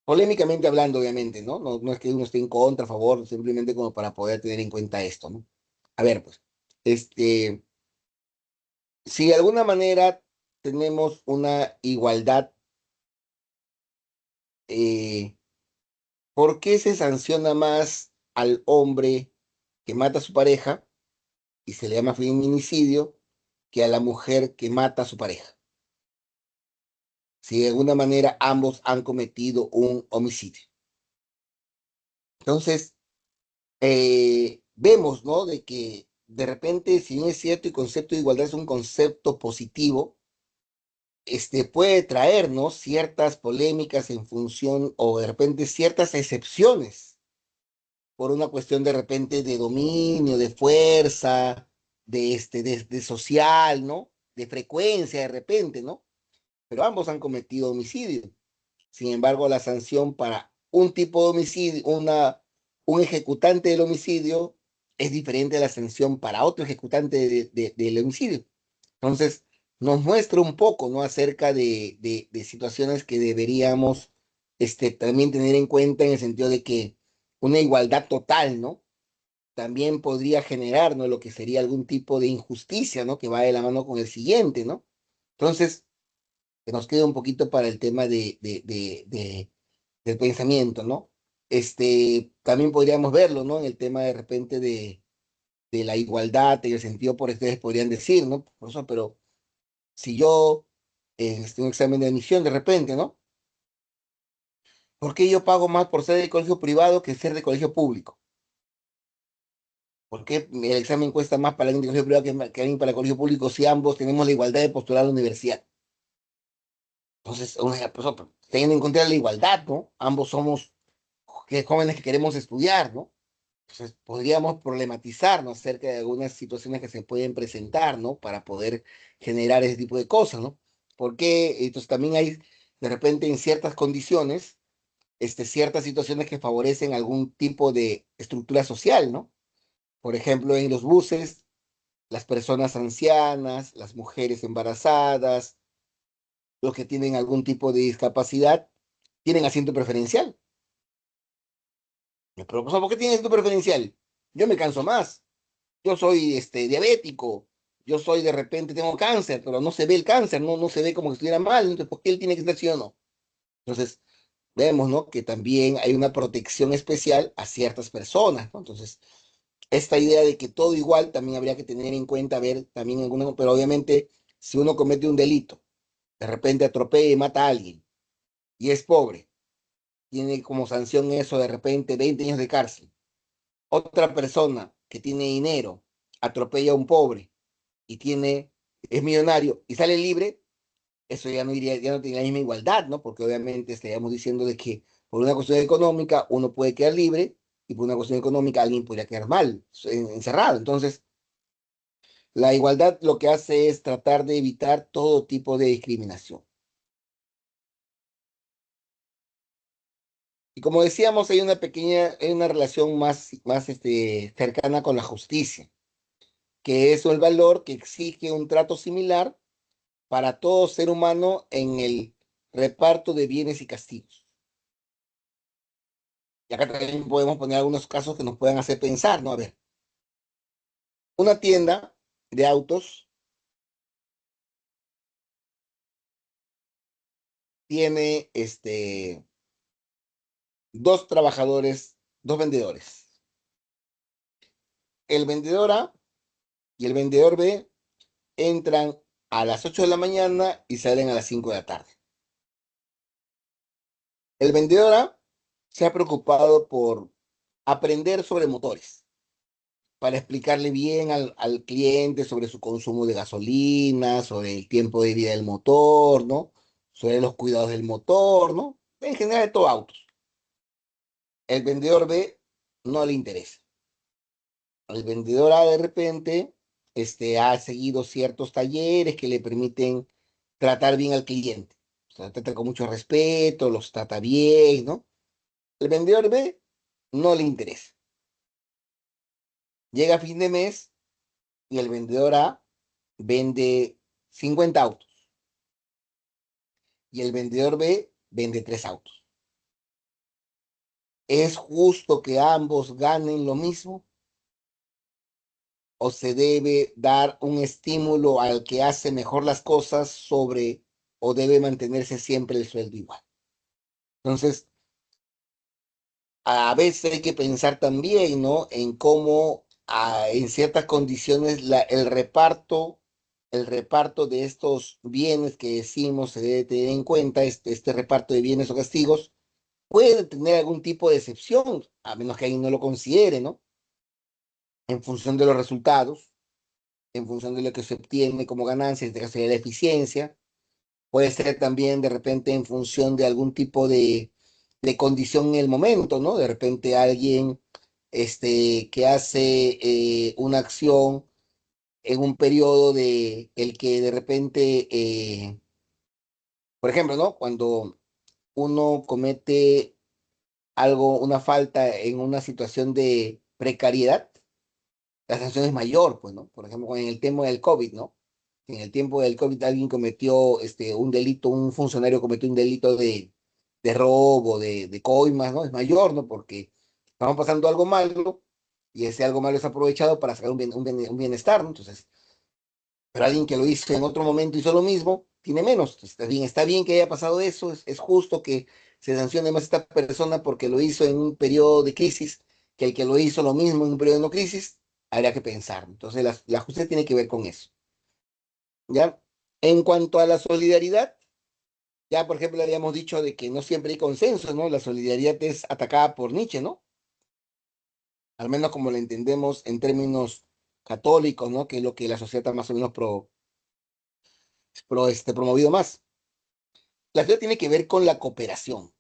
polémicamente hablando, obviamente, ¿no? No es que uno esté en contra, a favor, simplemente como para poder tener en cuenta esto, ¿no? A ver, pues, este, si de alguna manera tenemos una igualdad, eh, ¿por qué se sanciona más al hombre que mata a su pareja y se le llama feminicidio que a la mujer que mata a su pareja? Si de alguna manera ambos han cometido un homicidio. Entonces, vemos, ¿no? De que de repente, si bien es cierto, el concepto de igualdad es un concepto positivo, puede traernos ciertas polémicas en función o de repente ciertas excepciones por una cuestión de repente de dominio, de fuerza, de social, ¿no? De frecuencia de repente, ¿no? Pero ambos han cometido homicidio. Sin embargo, la sanción para un tipo de homicidio, un ejecutante del homicidio, es diferente a la sanción para otro ejecutante del homicidio. Entonces, nos muestra un poco, ¿no? Acerca de situaciones que deberíamos también tener en cuenta en el sentido de que una igualdad total, ¿no? También podría generar, ¿no? Lo que sería algún tipo de injusticia, ¿no? Que va de la mano con el siguiente, ¿no? Entonces, que nos queda un poquito para el tema del pensamiento, ¿no? También podríamos verlo, ¿no? En el tema de repente de la igualdad, en el sentido por ustedes podrían decir, ¿no? Por eso, pero si yo, un examen de admisión de repente, ¿no? ¿Por qué yo pago más por ser de colegio privado que ser de colegio público? ¿Por qué el examen cuesta más para alguien de colegio privado que alguien para el colegio público si ambos tenemos la igualdad de postular a la universidad? Entonces, pues, teniendo en cuenta la igualdad, ¿no? Ambos somos jóvenes que queremos estudiar, ¿no? Entonces, podríamos problematizarnos acerca de algunas situaciones que se pueden presentar, ¿no? Para poder generar ese tipo de cosas, ¿no? Porque entonces también hay, de repente, en ciertas condiciones, ciertas situaciones que favorecen algún tipo de estructura social, ¿no? Por ejemplo, en los buses, las personas ancianas, las mujeres embarazadas, los que tienen algún tipo de discapacidad, tienen asiento preferencial. Me pregunto, ¿por qué tienen asiento preferencial? Yo me canso más. Yo soy diabético, yo soy de repente, tengo cáncer, pero no se ve el cáncer, no se ve como que estuviera mal, entonces, ¿por qué él tiene que estar sí o no? Entonces, vemos, ¿no? Que también hay una protección especial a ciertas personas, ¿no? Entonces, esta idea de que todo igual también habría que tener en cuenta, ver también alguna, pero obviamente, si uno comete un delito, de repente atropella y mata a alguien, y es pobre, tiene como sanción eso de repente 20 años de cárcel. Otra persona que tiene dinero atropella a un pobre y es millonario y sale libre, eso ya no iría, ya no tiene la misma igualdad, ¿no? Porque obviamente estaríamos diciendo de que por una cuestión económica uno puede quedar libre y por una cuestión económica alguien podría quedar mal, encerrado. Entonces, la igualdad lo que hace es tratar de evitar todo tipo de discriminación. Y como decíamos, hay una relación más cercana con la justicia, que es el valor que exige un trato similar para todo ser humano en el reparto de bienes y castigos. Y acá también podemos poner algunos casos que nos puedan hacer pensar, ¿no? A ver, una tienda de autos tiene dos trabajadores, dos vendedores. El vendedor A y el vendedor B entran a las 8 de la mañana y salen a las 5 de la tarde. El vendedor A se ha preocupado por aprender sobre motores, para explicarle bien al cliente sobre su consumo de gasolina, sobre el tiempo de vida del motor, ¿no? Sobre los cuidados del motor, ¿no? En general de todo autos. El vendedor B no le interesa. El vendedor A de repente ha seguido ciertos talleres que le permiten tratar bien al cliente. O sea, trata con mucho respeto, los trata bien, ¿no? El vendedor B no le interesa. Llega a fin de mes y el vendedor A vende 50 autos y el vendedor B vende 3 autos. ¿Es justo que ambos ganen lo mismo o se debe dar un estímulo al que hace mejor las cosas sobre o debe mantenerse siempre el sueldo igual? Entonces, a veces hay que pensar también, ¿no? En cómo en ciertas condiciones el reparto de estos bienes que decimos se debe tener en cuenta, este reparto de bienes o castigos, puede tener algún tipo de excepción, a menos que alguien no lo considere, ¿no? En función de los resultados, en función de lo que se obtiene como ganancia, en este caso sería la eficiencia. Puede ser también de repente en función de algún tipo de condición en el momento, ¿no? De repente alguien que hace una acción en un periodo de el que de repente, por ejemplo, ¿no? Cuando uno comete algo, una falta en una situación de precariedad, la sanción es mayor, pues, ¿no? Por ejemplo, en el tema del COVID, ¿no? En el tiempo del COVID alguien cometió un delito, un funcionario cometió un delito de robo, de coimas, ¿no? Es mayor, ¿no? Porque estamos pasando algo malo y ese algo malo es aprovechado para sacar un bienestar, ¿no? Entonces, pero alguien que lo hizo en otro momento hizo lo mismo, tiene menos. Está bien que haya pasado eso, es justo que se sancione más a esta persona porque lo hizo en un periodo de crisis, que el que lo hizo lo mismo en un periodo de no crisis, habría que pensar. Entonces, la justicia tiene que ver con eso, ¿ya? En cuanto a la solidaridad, ya por ejemplo habíamos dicho de que no siempre hay consenso, ¿no? La solidaridad es atacada por Nietzsche, ¿no? Al menos como la entendemos en términos católicos, ¿no? Que es lo que la sociedad está más o menos promovido más. La sociedad tiene que ver con la cooperación,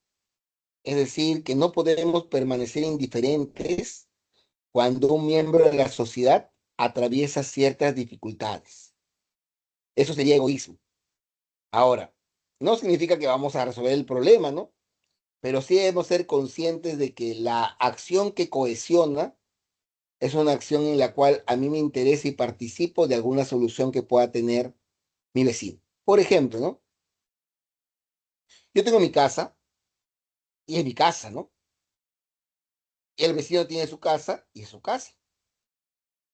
es decir, que no podemos permanecer indiferentes cuando un miembro de la sociedad atraviesa ciertas dificultades. Eso sería egoísmo. Ahora, no significa que vamos a resolver el problema, ¿no? Pero sí debemos ser conscientes de que la acción que cohesiona es una acción en la cual a mí me interesa y participo de alguna solución que pueda tener mi vecino. Por ejemplo, ¿no? Yo tengo mi casa y es mi casa, ¿no? Y el vecino tiene su casa y es su casa.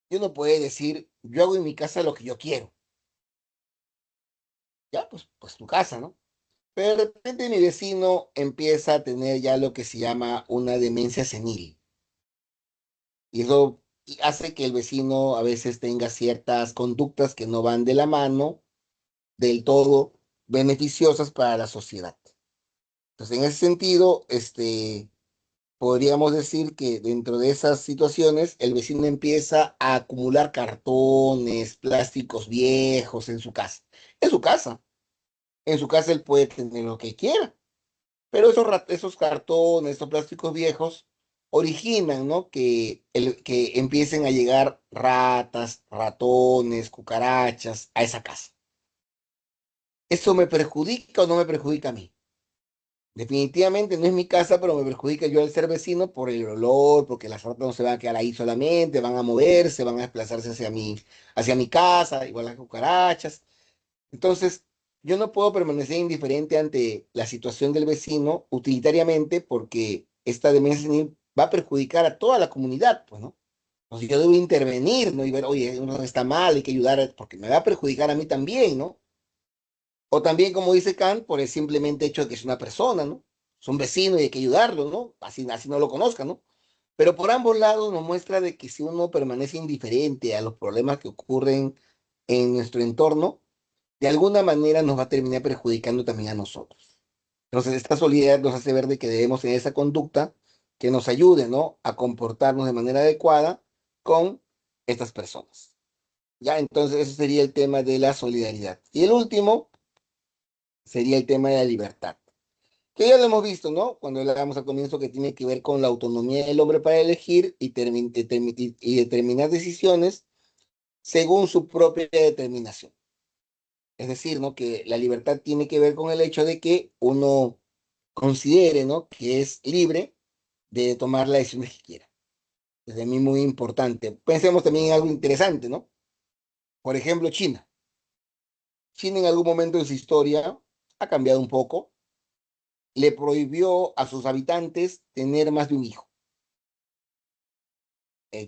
Yo no puedo decir, yo hago en mi casa lo que yo quiero. Ya, pues tu casa, ¿no? Pero de repente mi vecino empieza a tener ya lo que se llama una demencia senil. Y eso hace que el vecino a veces tenga ciertas conductas que no van de la mano del todo beneficiosas para la sociedad. Entonces, en ese sentido, podríamos decir que dentro de esas situaciones, el vecino empieza a acumular cartones, plásticos viejos en su casa. En su casa. En su casa él puede tener lo que quiera, pero esos cartones, esos plásticos viejos, originan, ¿no? Que empiecen a llegar ratas, ratones, cucarachas a esa casa. ¿Eso me perjudica o no me perjudica a mí? Definitivamente no es mi casa, pero me perjudica yo al ser vecino por el olor, porque las ratas no se van a quedar ahí solamente, van a moverse, van a desplazarse hacia mi casa, igual las cucarachas. Entonces, yo no puedo permanecer indiferente ante la situación del vecino utilitariamente porque esta demencia senil va a perjudicar a toda la comunidad, pues, ¿no? Entonces yo debo intervenir, ¿no? Y ver, oye, uno está mal, hay que ayudar, porque me va a perjudicar a mí también, ¿no? O también, como dice Kant, por el simplemente hecho de que es una persona, ¿no? Es un vecino y hay que ayudarlo, ¿no? Así no lo conozca, ¿no? Pero por ambos lados nos muestra de que si uno permanece indiferente a los problemas que ocurren en nuestro entorno, de alguna manera nos va a terminar perjudicando también a nosotros. Entonces, esta solidaridad nos hace ver de que debemos tener esa conducta que nos ayude, ¿no? A comportarnos de manera adecuada con estas personas. Ya, entonces, ese sería el tema de la solidaridad. Y el último sería el tema de la libertad, que ya lo hemos visto, ¿no? Cuando hablábamos al comienzo que tiene que ver con la autonomía del hombre para elegir y determinar decisiones según su propia determinación. Es decir, ¿no? Que la libertad tiene que ver con el hecho de que uno considere, ¿no? Que es libre de tomar las decisiones que quiera. Desde mí muy importante. Pensemos también en algo interesante, ¿no? Por ejemplo, China. China en algún momento de su historia ha cambiado un poco, le prohibió a sus habitantes tener más de un hijo.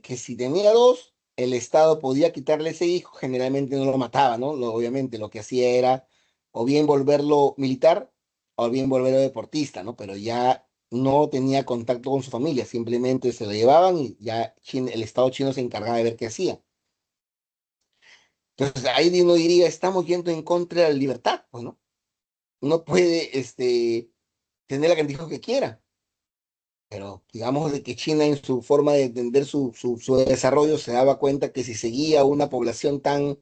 Que si tenía dos, el Estado podía quitarle ese hijo, generalmente no lo mataba, ¿no? Obviamente lo que hacía era o bien volverlo militar o bien volverlo deportista, ¿no? Pero ya no tenía contacto con su familia, simplemente se lo llevaban y ya el Estado chino se encargaba de ver qué hacía. Entonces ahí uno diría, estamos yendo en contra de la libertad, pues, ¿no? Uno puede tener la cantidad de hijos que quiera, pero digamos de que China en su forma de entender su desarrollo se daba cuenta que si seguía una población tan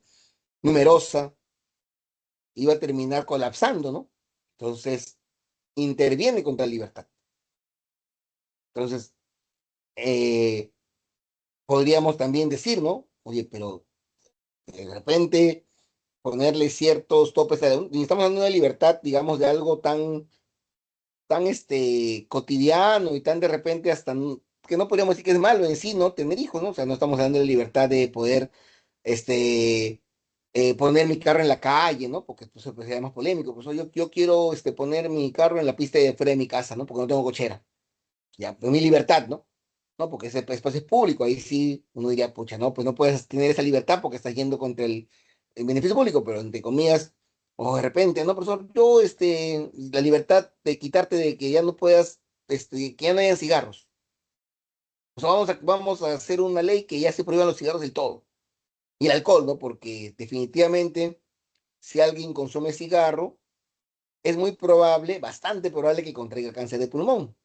numerosa iba a terminar colapsando, ¿no? Entonces interviene contra la libertad. Entonces eh, podríamos también decir, ¿no? Oye, pero de repente ponerle ciertos topes, y estamos hablando de libertad, digamos, de algo tan cotidiano y tan de repente hasta que no podríamos decir que es malo en sí, ¿no? Tener hijos, ¿no? O sea, no estamos hablando de libertad de poder este, poner mi carro en la calle, ¿no? Porque pues, sería más polémico. Pues yo quiero poner mi carro en la pista de fuera de mi casa, ¿no? Porque no tengo cochera. Ya, pues mi libertad, ¿no? No, porque ese espacio es público. Ahí sí uno diría, pucha, no, pues no puedes tener esa libertad porque estás yendo contra el beneficio público, pero entre comillas, o de repente, no, profesor, la libertad de quitarte de que ya no puedas, que ya no hayan cigarros. O sea, vamos a hacer una ley que ya se prohíban los cigarros del todo. Y el alcohol, ¿no? Porque definitivamente, si alguien consume cigarro, es muy probable, bastante probable que contraiga cáncer de pulmón.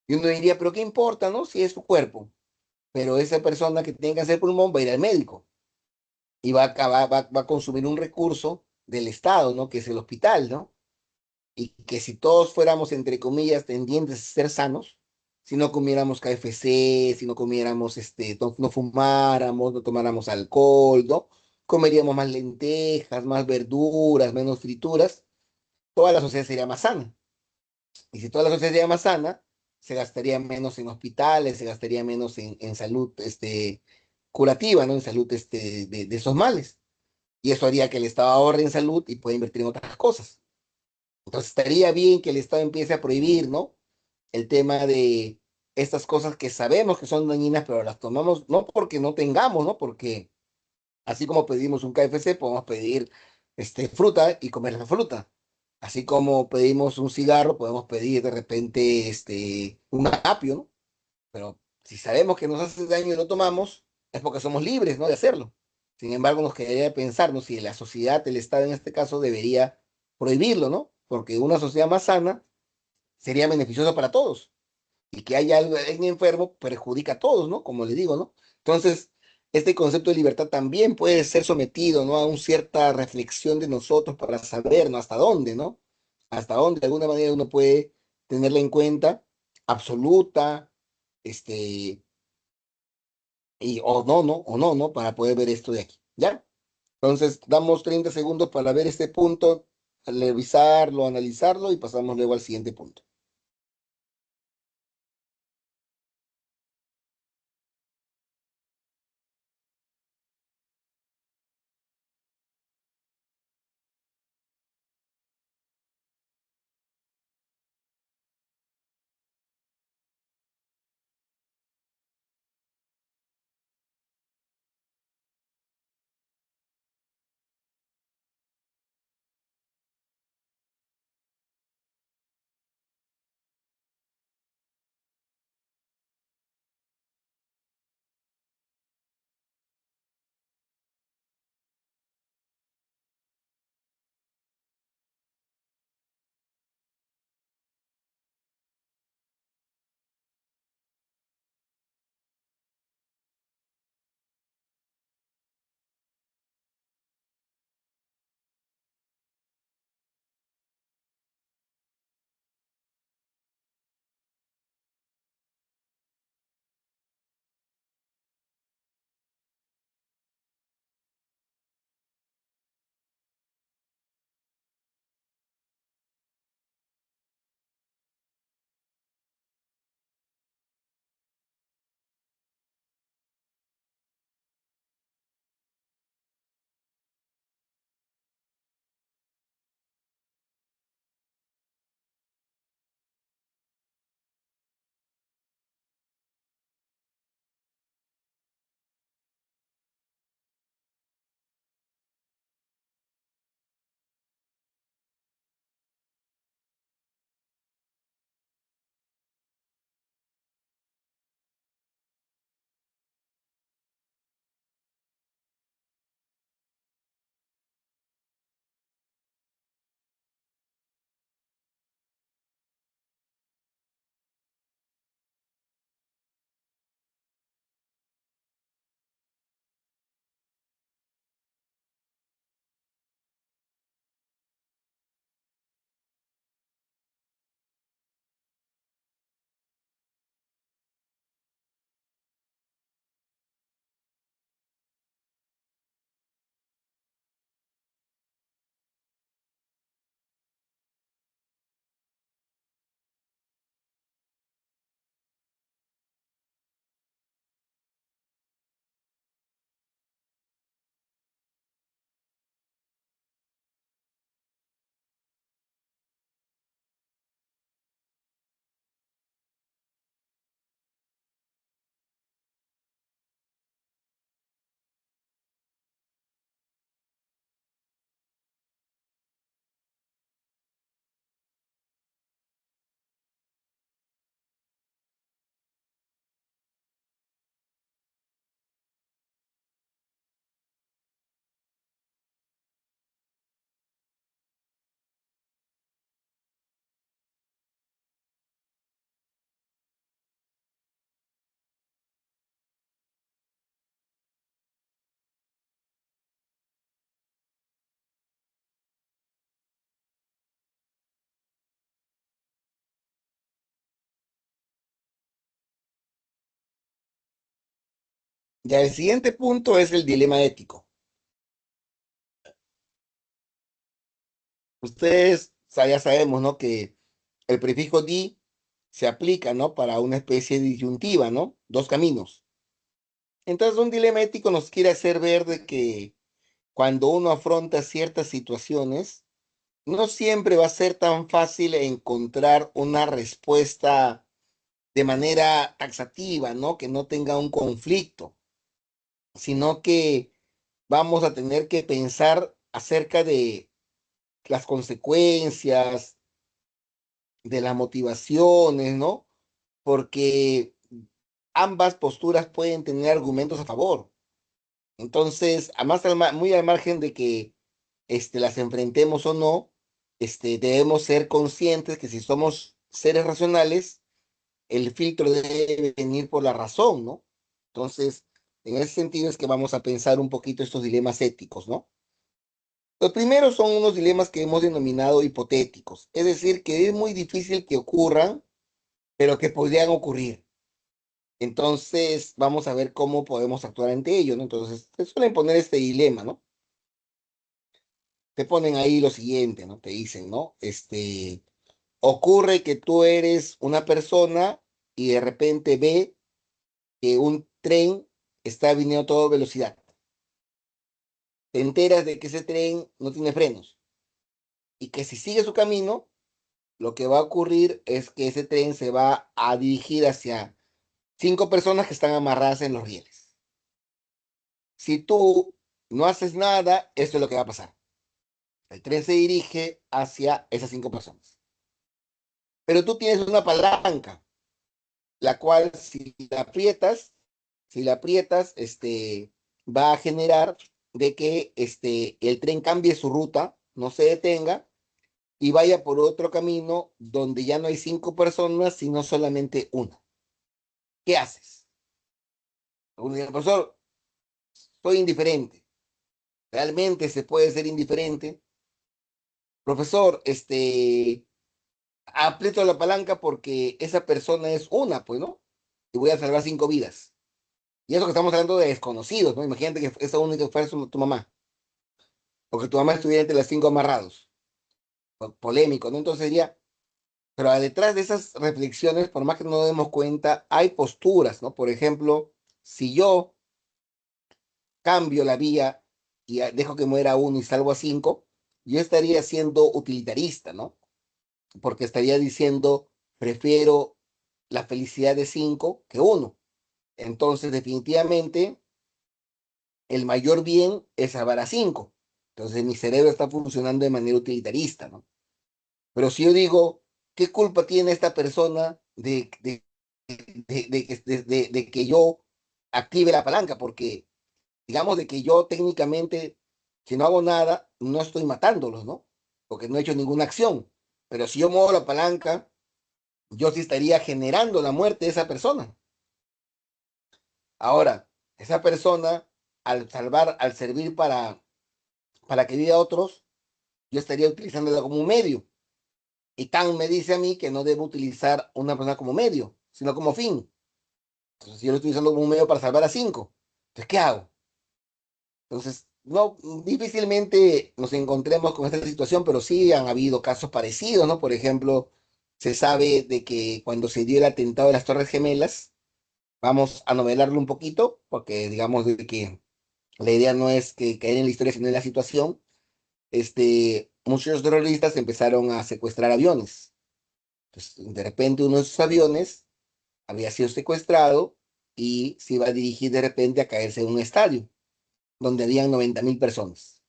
Y uno diría, pero ¿qué importa, no? Si es su cuerpo. Pero esa persona que tiene cáncer de pulmón va a ir al médico y va a consumir un recurso del Estado, ¿no? Que es el hospital, ¿no? Y que si todos fuéramos, entre comillas, tendientes a ser sanos, si no comiéramos KFC, si no comiéramos, no fumáramos, no tomáramos alcohol, ¿no? Comeríamos más lentejas, más verduras, menos frituras, toda la sociedad sería más sana. Y si toda la sociedad sería más sana, se gastaría menos en hospitales, se gastaría menos en salud, curativa, ¿no? En salud, de esos males. Y eso haría que el Estado ahorre en salud y pueda invertir en otras cosas. Entonces estaría bien que el Estado empiece a prohibir, ¿no? El tema de estas cosas que sabemos que son dañinas, pero las tomamos no porque no tengamos, ¿no? Porque así como pedimos un KFC, podemos pedir fruta y comer la fruta. Así como pedimos un cigarro, podemos pedir de repente un apio, ¿no? Pero si sabemos que nos hace daño y lo tomamos, es porque somos libres, ¿no? De hacerlo. Sin embargo, nos quedaría pensar, ¿no? Si la sociedad, el Estado en este caso, debería prohibirlo, ¿no? Porque una sociedad más sana sería beneficiosa para todos y que haya alguien enfermo perjudica a todos, ¿no? Como le digo, ¿no? Entonces, este concepto de libertad también puede ser sometido, ¿no? A una cierta reflexión de nosotros para saber, ¿no? Hasta dónde, ¿no? Hasta dónde de alguna manera uno puede tenerla en cuenta, absoluta, este, o no, ¿no? Para poder ver esto de aquí, ¿ya? Entonces, damos 30 segundos para ver este punto, revisarlo, analizarlo y pasamos luego al siguiente punto. Ya el siguiente punto es el dilema ético. Ustedes ya sabemos, ¿no? Que el prefijo di se aplica, ¿no? Para una especie de disyuntiva, ¿no? Dos caminos. Entonces, un dilema ético nos quiere hacer ver de que cuando uno afronta ciertas situaciones, no siempre va a ser tan fácil encontrar una respuesta de manera taxativa, ¿no? Que no tenga un conflicto, sino que vamos a tener que pensar acerca de las consecuencias, de las motivaciones, ¿no? Porque ambas posturas pueden tener argumentos a favor. Entonces, además, muy al margen de que las enfrentemos o no, debemos ser conscientes que si somos seres racionales, el filtro debe venir por la razón, ¿no? Entonces, en ese sentido es que vamos a pensar un poquito estos dilemas éticos, ¿no? Los primeros son unos dilemas que hemos denominado hipotéticos, es decir, que es muy difícil que ocurran, pero que podrían ocurrir. Entonces, vamos a ver cómo podemos actuar ante ello, ¿no? Entonces, te suelen poner este dilema, ¿no? Te ponen ahí lo siguiente, ¿no? Te dicen, ¿no? Ocurre que tú eres una persona y de repente ve que un tren está viniendo a toda velocidad. Te enteras de que ese tren no tiene frenos y que si sigue su camino, lo que va a ocurrir es que ese tren se va a dirigir hacia 5 personas que están amarradas en los rieles. Si tú no haces nada, esto es lo que va a pasar. El tren se dirige hacia esas 5 personas. Pero tú tienes una palanca, la cual si la aprietas, va a generar de que el tren cambie su ruta, no se detenga y vaya por otro camino donde ya no hay 5 personas, sino solamente una. ¿Qué haces? Uno dice, profesor, soy indiferente. ¿Realmente se puede ser indiferente? Profesor, aprieto la palanca porque esa persona es una, pues, ¿no? Y voy a salvar 5 vidas. Y eso que estamos hablando de desconocidos, ¿no? Imagínate que esa única fuera tu mamá, o que tu mamá estuviera entre las 5 amarrados. Polémico, ¿no? Entonces diría, pero detrás de esas reflexiones, por más que no nos demos cuenta, hay posturas, ¿no? Por ejemplo, si yo cambio la vía y dejo que muera uno y salvo a 5, yo estaría siendo utilitarista, ¿no? Porque estaría diciendo, prefiero la felicidad de 5 que uno. Entonces, definitivamente, el mayor bien es salvar a 5. Entonces, mi cerebro está funcionando de manera utilitarista, ¿no? Pero si yo digo, ¿qué culpa tiene esta persona de que yo active la palanca? Porque, digamos, de que yo técnicamente, si no hago nada, no estoy matándolos, ¿no? Porque no he hecho ninguna acción. Pero si yo muevo la palanca, yo sí estaría generando la muerte de esa persona. Ahora, esa persona, al salvar, al servir para que viva a otros, yo estaría utilizándola como un medio. Y Kant me dice a mí que no debo utilizar una persona como medio, sino como fin. Entonces, yo lo estoy usando como un medio para salvar a 5. Entonces, ¿qué hago? Entonces, no, difícilmente nos encontremos con esta situación, pero sí han habido casos parecidos, ¿no? Por ejemplo, se sabe de que cuando se dio el atentado de las Torres Gemelas, vamos a novelarlo un poquito, porque digamos de que la idea no es que caer en la historia, sino en la situación. Muchos terroristas empezaron a secuestrar aviones. Entonces, de repente uno de esos aviones había sido secuestrado y se iba a dirigir de repente a caerse en un estadio donde habían 90.000 personas.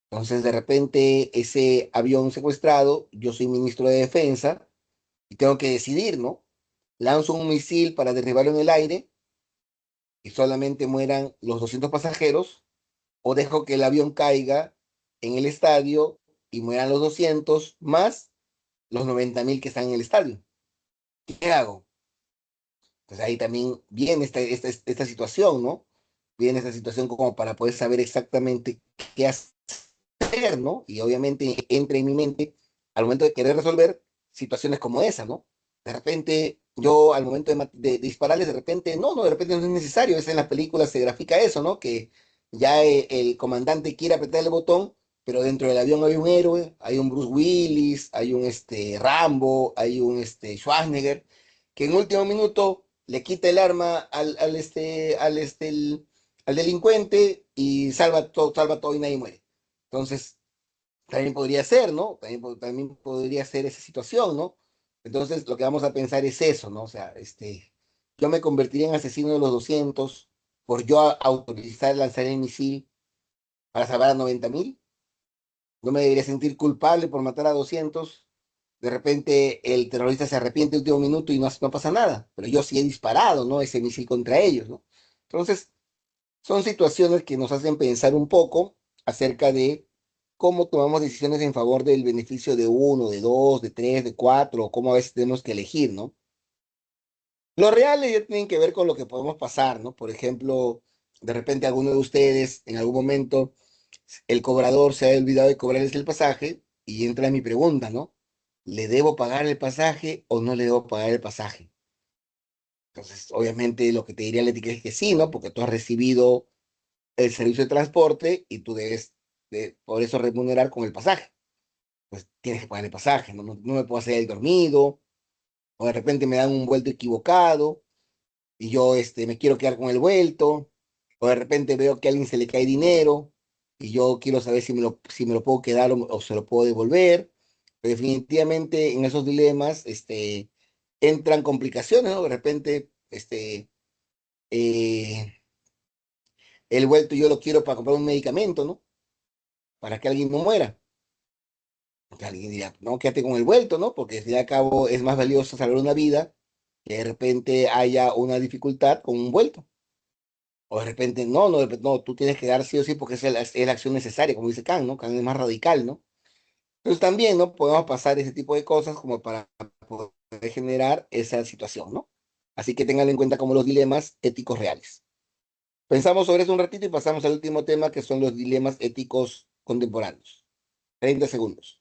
Entonces, de repente, ese avión secuestrado, yo soy ministro de Defensa y tengo que decidir, ¿no? Lanzo un misil para derribarlo en el aire y solamente mueran los 200 pasajeros, o dejo que el avión caiga en el estadio y mueran los 200 más los 90.000 que están en el estadio. ¿Qué hago? Pues ahí también viene esta situación, ¿no? Viene esta situación como para poder saber exactamente qué hacer, ¿no? Y obviamente entra en mi mente al momento de querer resolver situaciones como esa, ¿no? De repente yo al momento de dispararles de repente, no, de repente no es necesario, es en las películas se grafica eso, ¿no? Que ya el comandante quiere apretar el botón, pero dentro del avión hay un héroe, hay un Bruce Willis, hay un Rambo, hay un Schwarzenegger, que en último minuto le quita el arma al delincuente y salva todo y nadie muere. Entonces, también podría ser, ¿no? También podría ser esa situación, ¿no? Entonces, lo que vamos a pensar es eso, ¿no? O sea, yo me convertiría en asesino de los 200 por yo autorizar lanzar el misil para salvar a 90.000. Yo me debería sentir culpable por matar a 200. De repente, el terrorista se arrepiente el último minuto y no pasa nada, pero yo sí he disparado, ¿no? Ese misil contra ellos, ¿no? Entonces, son situaciones que nos hacen pensar un poco acerca de cómo tomamos decisiones en favor del beneficio de uno, de dos, de tres, de cuatro, o cómo a veces tenemos que elegir, ¿no? Los reales ya tienen que ver con lo que podemos pasar, ¿no? Por ejemplo, de repente alguno de ustedes, en algún momento, el cobrador se ha olvidado de cobrarles el pasaje y entra mi pregunta, ¿no? ¿Le debo pagar el pasaje o no le debo pagar el pasaje? Entonces, obviamente, lo que te diría la etiqueta es que sí, ¿no? Porque tú has recibido el servicio de transporte y tú debes por eso remunerar con el pasaje. Pues tienes que pagar el pasaje, no me puedo hacer el dormido, o de repente me dan un vuelto equivocado y yo me quiero quedar con el vuelto, o de repente veo que a alguien se le cae dinero y yo quiero saber si me lo puedo quedar o se lo puedo devolver. Pero definitivamente en esos dilemas entran complicaciones, ¿no? De repente eh, el vuelto yo lo quiero para comprar un medicamento, ¿no? Para que alguien no muera. Porque alguien dirá, no, quédate con el vuelto, ¿no? Porque al fin y al cabo es más valioso salvar una vida que de repente haya una dificultad con un vuelto. O de repente, no, tú tienes que dar sí o sí porque es la acción necesaria, como dice Kant, ¿no? Kant es más radical, ¿no? Entonces también, ¿no? Podemos pasar ese tipo de cosas como para poder generar esa situación, ¿no? Así que tengan en cuenta como los dilemas éticos reales. Pensamos sobre eso un ratito y pasamos al último tema que son los dilemas éticos contemporáneos. 30 segundos.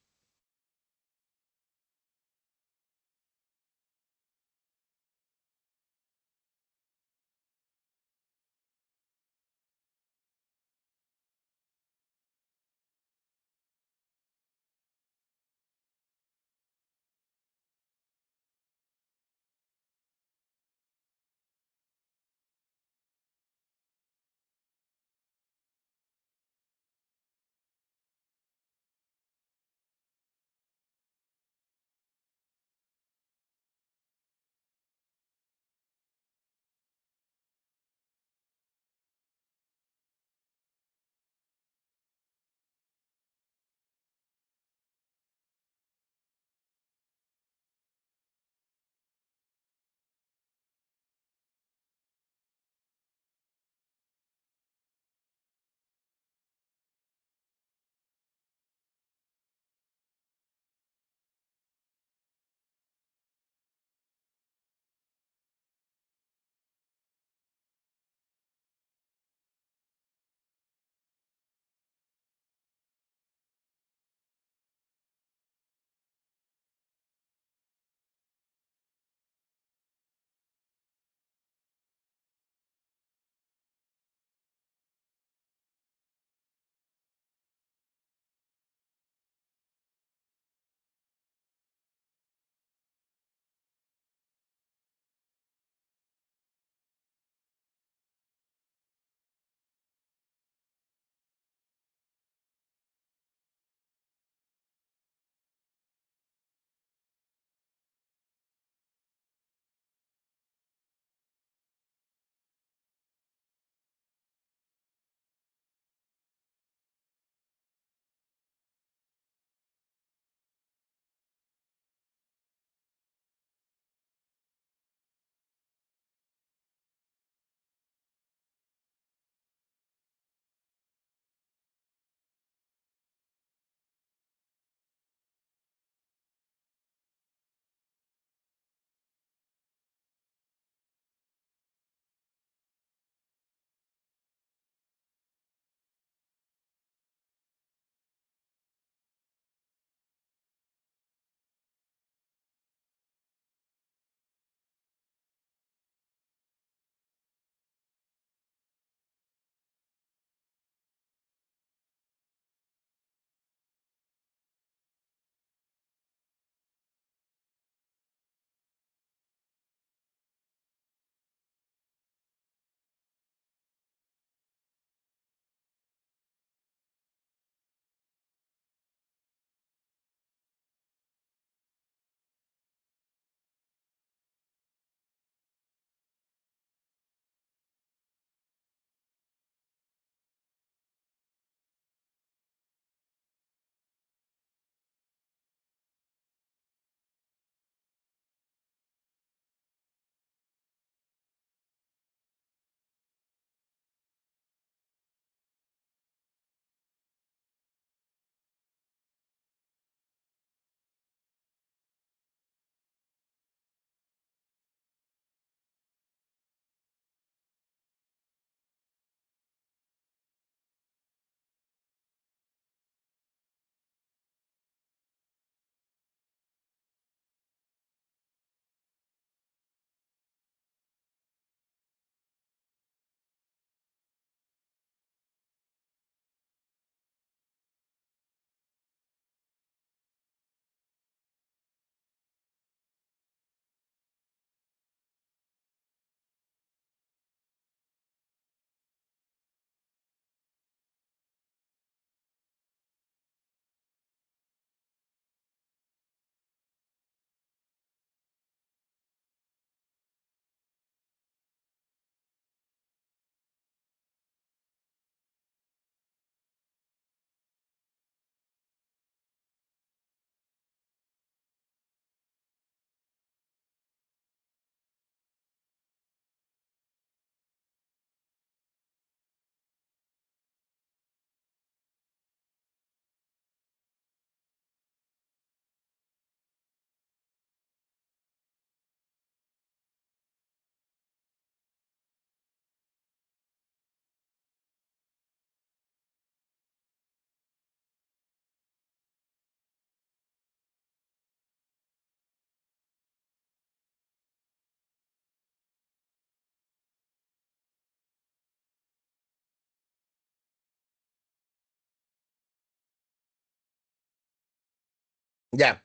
Ya,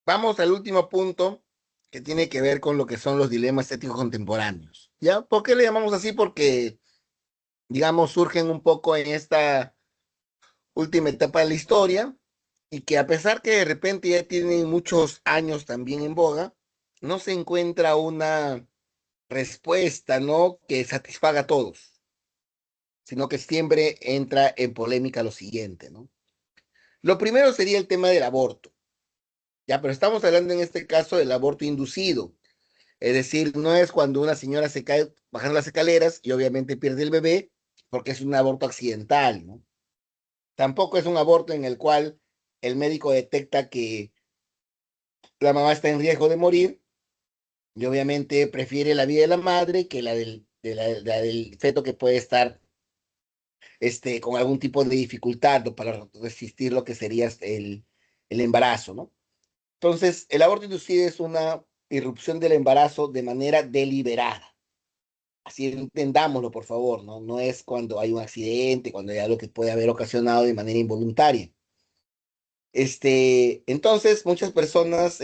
vamos al último punto que tiene que ver con lo que son los dilemas éticos contemporáneos. ¿Ya? ¿Por qué le llamamos así? Porque, digamos, surgen un poco en esta última etapa de la historia y que a pesar que de repente ya tienen muchos años también en boga, no se encuentra una respuesta, ¿no? Que satisfaga a todos, sino que siempre entra en polémica lo siguiente, ¿no? Lo primero sería el tema del aborto, ya, pero estamos hablando en este caso del aborto inducido, es decir, no es cuando una señora se cae bajando las escaleras y obviamente pierde el bebé porque es un aborto accidental, ¿no? Tampoco es un aborto en el cual el médico detecta que la mamá está en riesgo de morir y obviamente prefiere la vida de la madre que la del feto que puede estar con algún tipo de dificultad o para resistir lo que sería el embarazo, ¿no? Entonces, el aborto inducido es una irrupción del embarazo de manera deliberada. Así entendámoslo, por favor, ¿no? No es cuando hay un accidente, cuando hay algo que puede haber ocasionado de manera involuntaria. Entonces, muchas personas,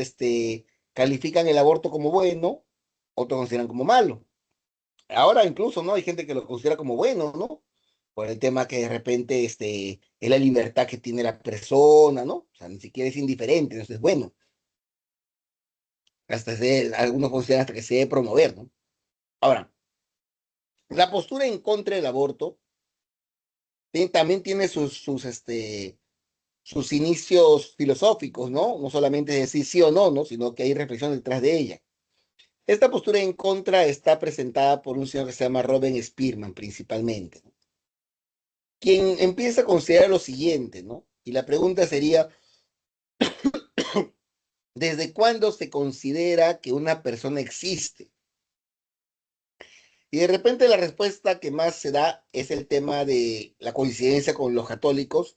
califican el aborto como bueno, otros consideran como malo. Ahora incluso, ¿no? Hay gente que lo considera como bueno, ¿no? Por el tema que de repente, es la libertad que tiene la persona, ¿no? O sea, ni siquiera es indiferente, entonces, bueno, algunos consideran hasta que se debe promover, ¿no? Ahora, la postura en contra del aborto también tiene sus inicios filosóficos, ¿no? No solamente decir sí o no, ¿no? Sino que hay reflexión detrás de ella. Esta postura en contra está presentada por un señor que se llama Robin Spearman, principalmente, ¿no? Quien empieza a considerar lo siguiente, ¿no? Y la pregunta sería, ¿desde cuándo se considera que una persona existe? Y de repente la respuesta que más se da es el tema de la coincidencia con los católicos,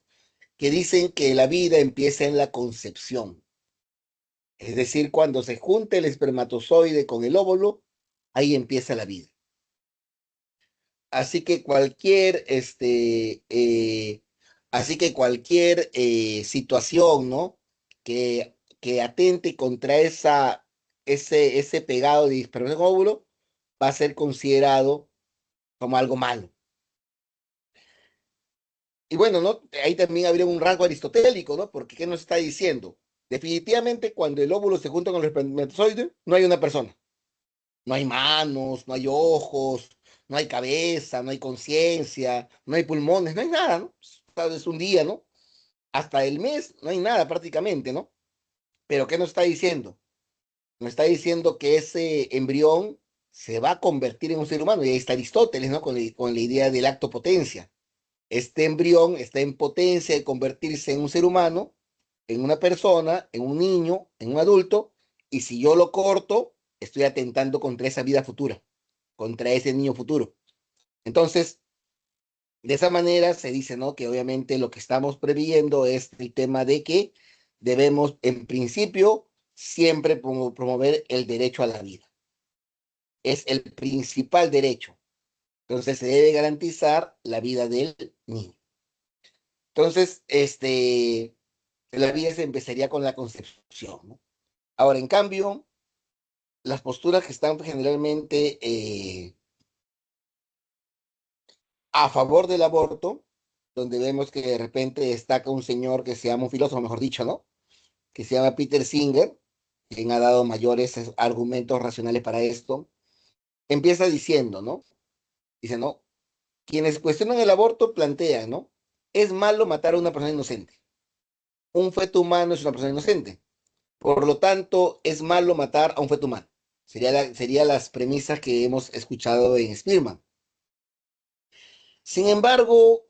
que dicen que la vida empieza en la concepción. Es decir, cuando se junta el espermatozoide con el óvulo, ahí empieza la vida. Así que cualquier situación, ¿no? Que atente contra ese pegado de espermatozoide con óvulo va a ser considerado como algo malo. Y bueno, ¿no? Ahí también habría un rasgo aristotélico, ¿no? Porque ¿qué nos está diciendo? Definitivamente, cuando el óvulo se junta con el espermatozoide, no hay una persona. No hay manos, no hay ojos, no hay cabeza, no hay conciencia, no hay pulmones, no hay nada, ¿no? Es un día, ¿no? Hasta el mes no hay nada prácticamente, ¿no? Pero ¿qué nos está diciendo? Nos está diciendo que ese embrión se va a convertir en un ser humano. Y ahí está Aristóteles, ¿no? Con la idea del acto potencia. Este embrión está en potencia de convertirse en un ser humano, en una persona, en un niño, en un adulto, y si yo lo corto, estoy atentando contra esa vida futura, contra ese niño futuro. Entonces, de esa manera se dice, ¿no? Que obviamente lo que estamos previendo es el tema de que debemos, en principio, siempre promover el derecho a la vida. Es el principal derecho. Entonces, se debe garantizar la vida del niño. Entonces, la vida se empezaría con la concepción, ¿no? Ahora, en cambio, las posturas que están generalmente a favor del aborto, donde vemos que de repente destaca un señor que se llama un filósofo, mejor dicho, ¿no? Que se llama Peter Singer, quien ha dado mayores argumentos racionales para esto, empieza diciendo, ¿no? Dice, ¿no? Quienes cuestionan el aborto plantean, ¿no? Es malo matar a una persona inocente. Un feto humano es una persona inocente. Por lo tanto, es malo matar a un feto humano. Serían las premisas que hemos escuchado en Spearman. Sin embargo,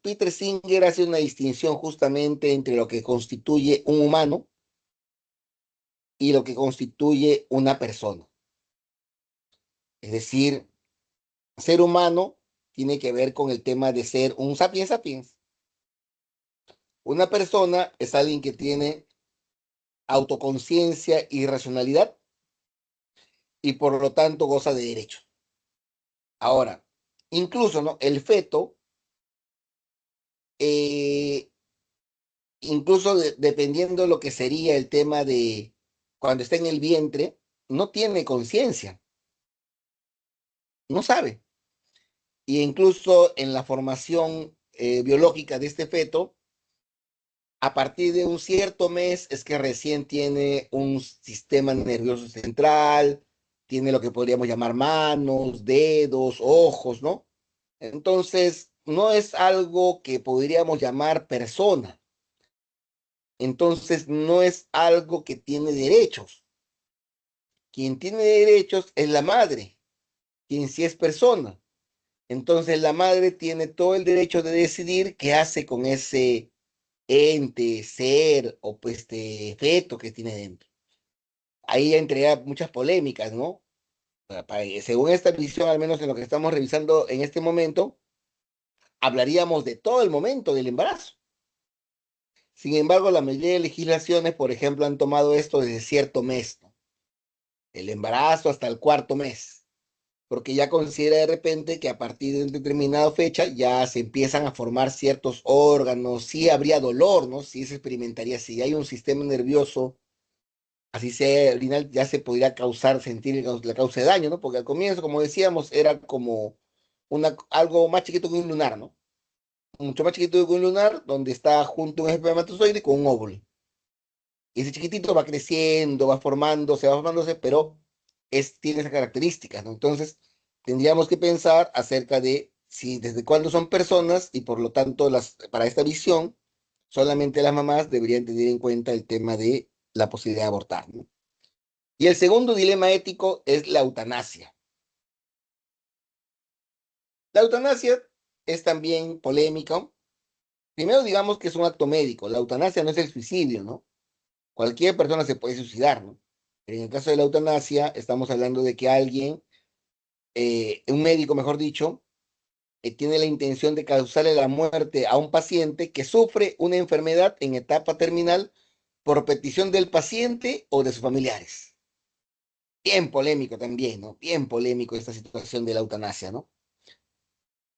Peter Singer hace una distinción justamente entre lo que constituye un humano y lo que constituye una persona. Es decir, ser humano tiene que ver con el tema de ser un sapiens sapiens. Una persona es alguien que tiene autoconciencia y racionalidad y por lo tanto goza de derechos. Ahora, incluso, ¿no? El feto, eh, incluso dependiendo lo que sería el tema de cuando está en el vientre, no tiene conciencia, no sabe. Y incluso en la formación biológica de este feto, a partir de un cierto mes es que recién tiene un sistema nervioso central, tiene lo que podríamos llamar manos, dedos, ojos, ¿no? Entonces, no es algo que podríamos llamar persona. Entonces, no es algo que tiene derechos. Quien tiene derechos es la madre, quien sí es persona. Entonces, la madre tiene todo el derecho de decidir qué hace con ese ente, ser o pues este feto que tiene dentro. Ahí entraría muchas polémicas, ¿no? Según esta visión, al menos en lo que estamos revisando en este momento, hablaríamos de todo el momento del embarazo. Sin embargo, la mayoría de legislaciones, por ejemplo, han tomado esto desde cierto mes, ¿no? El embarazo hasta el cuarto mes, porque ya considera de repente que a partir de una determinada fecha ya se empiezan a formar ciertos órganos, sí habría dolor, ¿no? Sí se experimentaría, si hay un sistema nervioso, así sea renal, ya se podría causar, sentir la causa de daño, ¿no? Porque al comienzo, como decíamos, era como algo más chiquito que un lunar, ¿no? Mucho más chiquito que un lunar, donde está junto un espermatozoide con un óvulo. Y ese chiquitito va creciendo, va formándose, va formándose, pero tiene esas características, ¿no? Entonces, tendríamos que pensar acerca de si desde cuándo son personas y por lo tanto para esta visión, solamente las mamás deberían tener en cuenta el tema de la posibilidad de abortar, ¿no? Y el segundo dilema ético es la eutanasia. La eutanasia es también polémica. Primero digamos que es un acto médico. La eutanasia no es el suicidio, ¿no? Cualquier persona se puede suicidar, ¿no? En el caso de la eutanasia, estamos hablando de que alguien, un médico, mejor dicho, tiene la intención de causarle la muerte a un paciente que sufre una enfermedad en etapa terminal por petición del paciente o de sus familiares. Bien polémico también, ¿no? Bien polémico esta situación de la eutanasia, ¿no?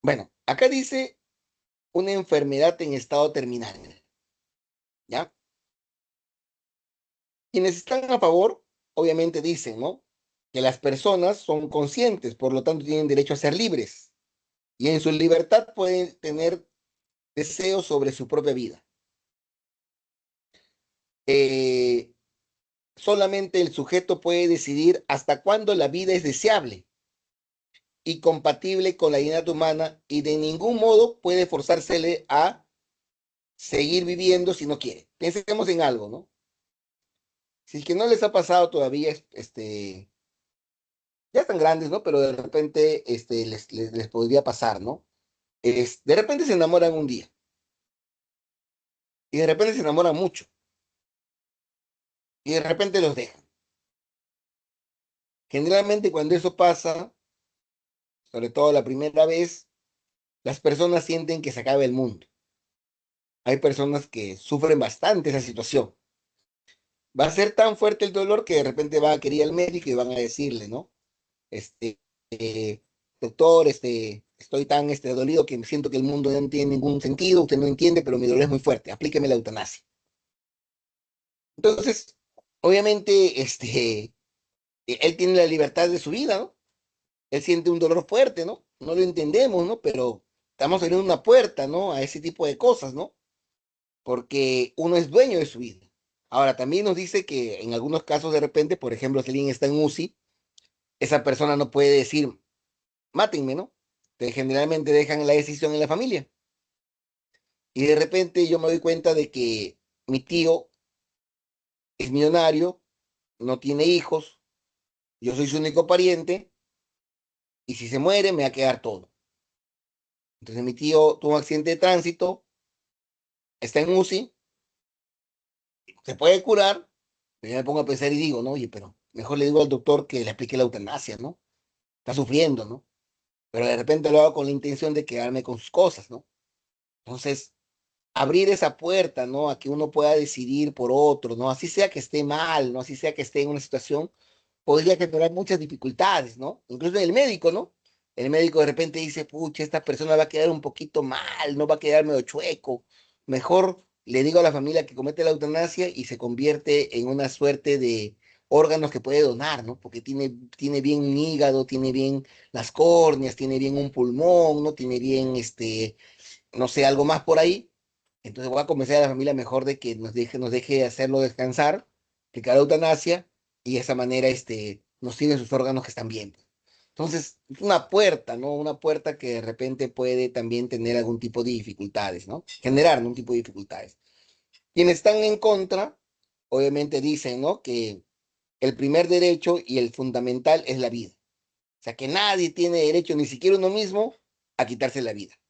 Bueno, acá dice una enfermedad en estado terminal, ¿ya? Quienes están a favor, obviamente dicen, ¿no? Que las personas son conscientes, por lo tanto tienen derecho a ser libres y en su libertad pueden tener deseos sobre su propia vida. Eh, Solamente el sujeto puede decidir hasta cuándo la vida es deseable y compatible con la dignidad humana y de ningún modo puede forzársele a seguir viviendo si no quiere. Pensemos en algo, ¿no? Si es que no les ha pasado todavía, ya están grandes, ¿no? Pero de repente les podría pasar, ¿no? De repente se enamoran un día y de repente se enamoran mucho y de repente los dejan. Generalmente cuando eso pasa, sobre todo la primera vez, las personas sienten que se acaba el mundo. Hay personas que sufren bastante esa situación. Va a ser tan fuerte el dolor que de repente van a querer al médico y van a decirle, ¿no? Este, eh, doctor, estoy tan dolido que siento que el mundo no tiene ningún sentido, usted no entiende, pero mi dolor es muy fuerte, aplíqueme la eutanasia. Entonces, obviamente, él tiene la libertad de su vida, ¿no? Él siente un dolor fuerte, ¿no? No lo entendemos, ¿no? Pero estamos abriendo una puerta, ¿no? A ese tipo de cosas, ¿no? Porque uno es dueño de su vida. Ahora, también nos dice que en algunos casos de repente, por ejemplo, si alguien está en UCI, esa persona no puede decir, mátenme, ¿no? Entonces, generalmente dejan la decisión en la familia. Y de repente yo me doy cuenta de que mi tío es millonario, no tiene hijos, yo soy su único pariente, y si se muere me va a quedar todo. Entonces mi tío tuvo un accidente de tránsito, está en UCI, se puede curar, pero yo me pongo a pensar y digo, no, oye, pero mejor le digo al doctor que le aplique la eutanasia, ¿no? Está sufriendo, ¿no? Pero de repente lo hago con la intención de quedarme con sus cosas, ¿no? Entonces, abrir esa puerta, ¿no? A que uno pueda decidir por otro, ¿no? Así sea que esté mal, ¿no? Así sea que esté en una situación, podría generar muchas dificultades, ¿no? Incluso el médico, ¿no? El médico de repente dice, pucha, esta persona va a quedar un poquito mal, no va a quedar medio chueco, mejor le digo a la familia que comete la eutanasia y se convierte en una suerte de órganos que puede donar, ¿no? Porque tiene bien un hígado, tiene bien las córneas, tiene bien un pulmón, ¿no? Tiene bien, no sé, algo más por ahí. Entonces voy a convencer a la familia mejor de que nos deje hacerlo descansar, que cada eutanasia, y de esa manera, nos sirven sus órganos que están bien. Entonces, es una puerta, ¿no? Una puerta que de repente puede también tener algún tipo de dificultades, ¿no? Generar, ¿no? Un tipo de dificultades. Quienes están en contra, obviamente dicen, ¿no? Que el primer derecho y el fundamental es la vida. O sea, que nadie tiene derecho, ni siquiera uno mismo, a quitarse la vida.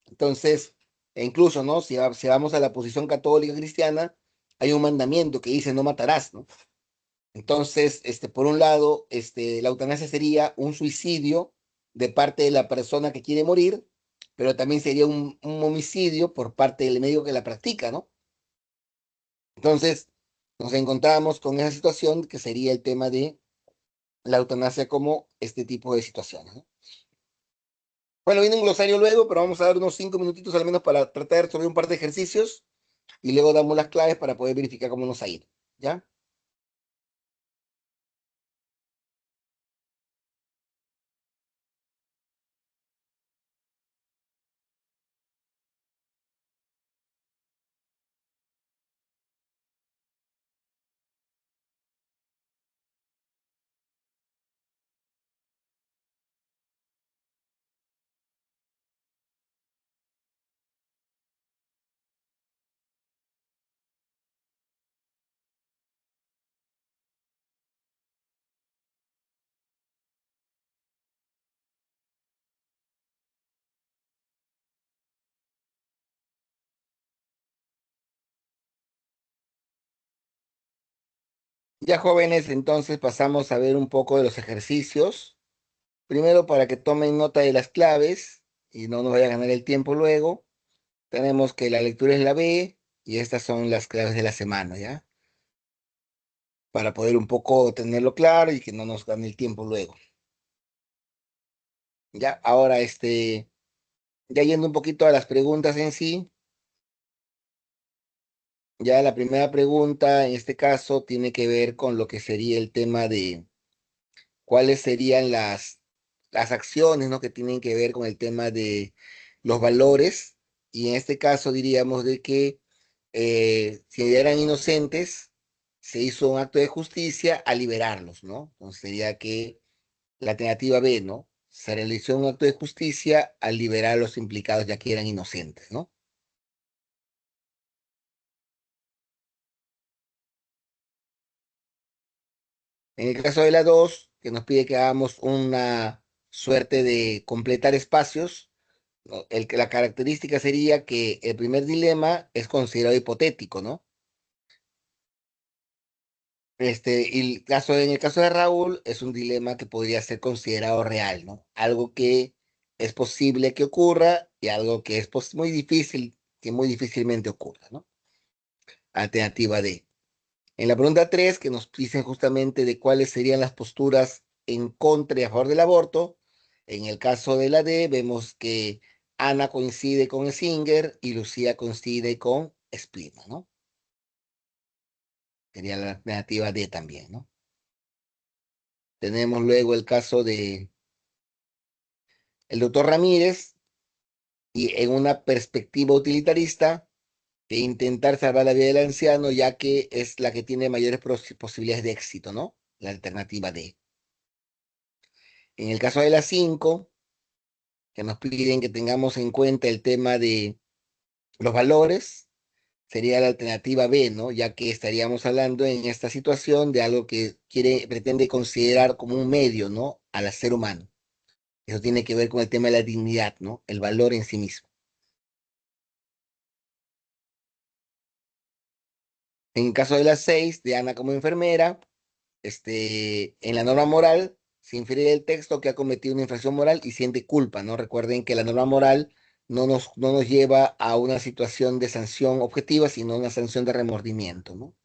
Entonces, e incluso, ¿no? Si vamos a la posición católica cristiana, hay un mandamiento que dice no matarás, ¿no? Entonces, por un lado, la eutanasia sería un suicidio de parte de la persona que quiere morir, pero también sería un homicidio por parte del médico que la practica, ¿no? Entonces, nos encontramos con esa situación que sería el tema de la eutanasia como este tipo de situaciones, ¿no? Bueno, viene un glosario luego, pero vamos a dar unos 5 minutitos al menos para tratar de resolver un par de ejercicios y luego damos las claves para poder verificar cómo nos ha ido, ¿ya? Ya jóvenes, entonces pasamos a ver un poco de los ejercicios. Primero, para que tomen nota de las claves y no nos vaya a ganar el tiempo luego, tenemos que la lectura es la B y estas son las claves de la semana, ¿ya? Para poder un poco tenerlo claro y que no nos gane el tiempo luego. Ya, ahora, ya yendo un poquito a las preguntas en sí, ya la primera pregunta en este caso tiene que ver con lo que sería el tema de cuáles serían las acciones, ¿no? Que tienen que ver con el tema de los valores. Y en este caso diríamos de que si eran inocentes, se hizo un acto de justicia a liberarlos, ¿no? Entonces sería que la alternativa B, ¿no? Se realizó un acto de justicia al liberar a los implicados ya que eran inocentes, ¿no? En el caso de la 2 que nos pide que hagamos una suerte de completar espacios, ¿no? La característica sería que el primer dilema es considerado hipotético, ¿no? En el caso de Raúl, es un dilema que podría ser considerado real, ¿no? Algo que es posible que ocurra y algo que es muy difícil, que muy difícilmente ocurra, ¿no? Alternativa D. En la pregunta 3 que nos dicen justamente de cuáles serían las posturas en contra y a favor del aborto, en el caso de la D, vemos que Ana coincide con Singer y Lucía coincide con Splitman, ¿no? Sería la alternativa D también, ¿no? Tenemos luego el caso de el doctor Ramírez y en una perspectiva utilitarista de intentar salvar la vida del anciano, ya que es la que tiene mayores posibilidades de éxito, ¿no? La alternativa D. En el caso de la 5 que nos piden que tengamos en cuenta el tema de los valores, sería la alternativa B, ¿no? Ya que estaríamos hablando en esta situación de algo que pretende considerar como un medio, ¿no? Al ser humano. Eso tiene que ver con el tema de la dignidad, ¿no? El valor en sí mismo. En el caso de las 6 de Ana como enfermera, en la norma moral se infiere del texto que ha cometido una infracción moral y siente culpa, ¿no? Recuerden que la norma moral no nos lleva a una situación de sanción objetiva, sino una sanción de remordimiento, ¿no?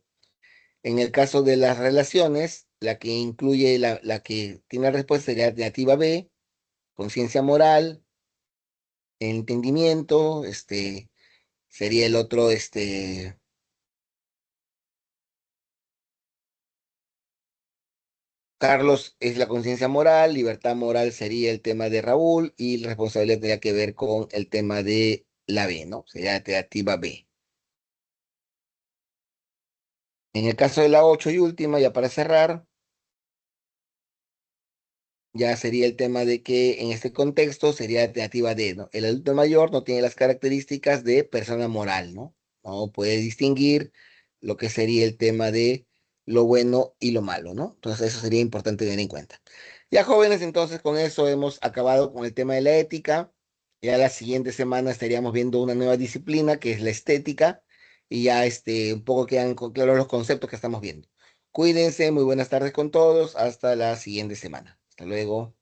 En el caso de las relaciones, la que incluye la que tiene la respuesta sería la alternativa B, conciencia moral, entendimiento, Sería el otro, Carlos es la conciencia moral, libertad moral sería el tema de Raúl y la responsabilidad tendría que ver con el tema de la B, ¿no? Sería la alternativa B. En el caso de la 8 y última, ya para cerrar, ya sería el tema de que en este contexto sería la alternativa D, ¿no? El adulto mayor no tiene las características de persona moral, ¿no? No puede distinguir lo que sería el tema de lo bueno y lo malo, ¿no? Entonces eso sería importante tener en cuenta. Ya jóvenes, entonces con eso hemos acabado con el tema de la ética. Ya la siguiente semana estaríamos viendo una nueva disciplina que es la estética y ya un poco quedan claros los conceptos que estamos viendo. Cuídense, muy buenas tardes con todos. Hasta la siguiente semana. Hasta luego.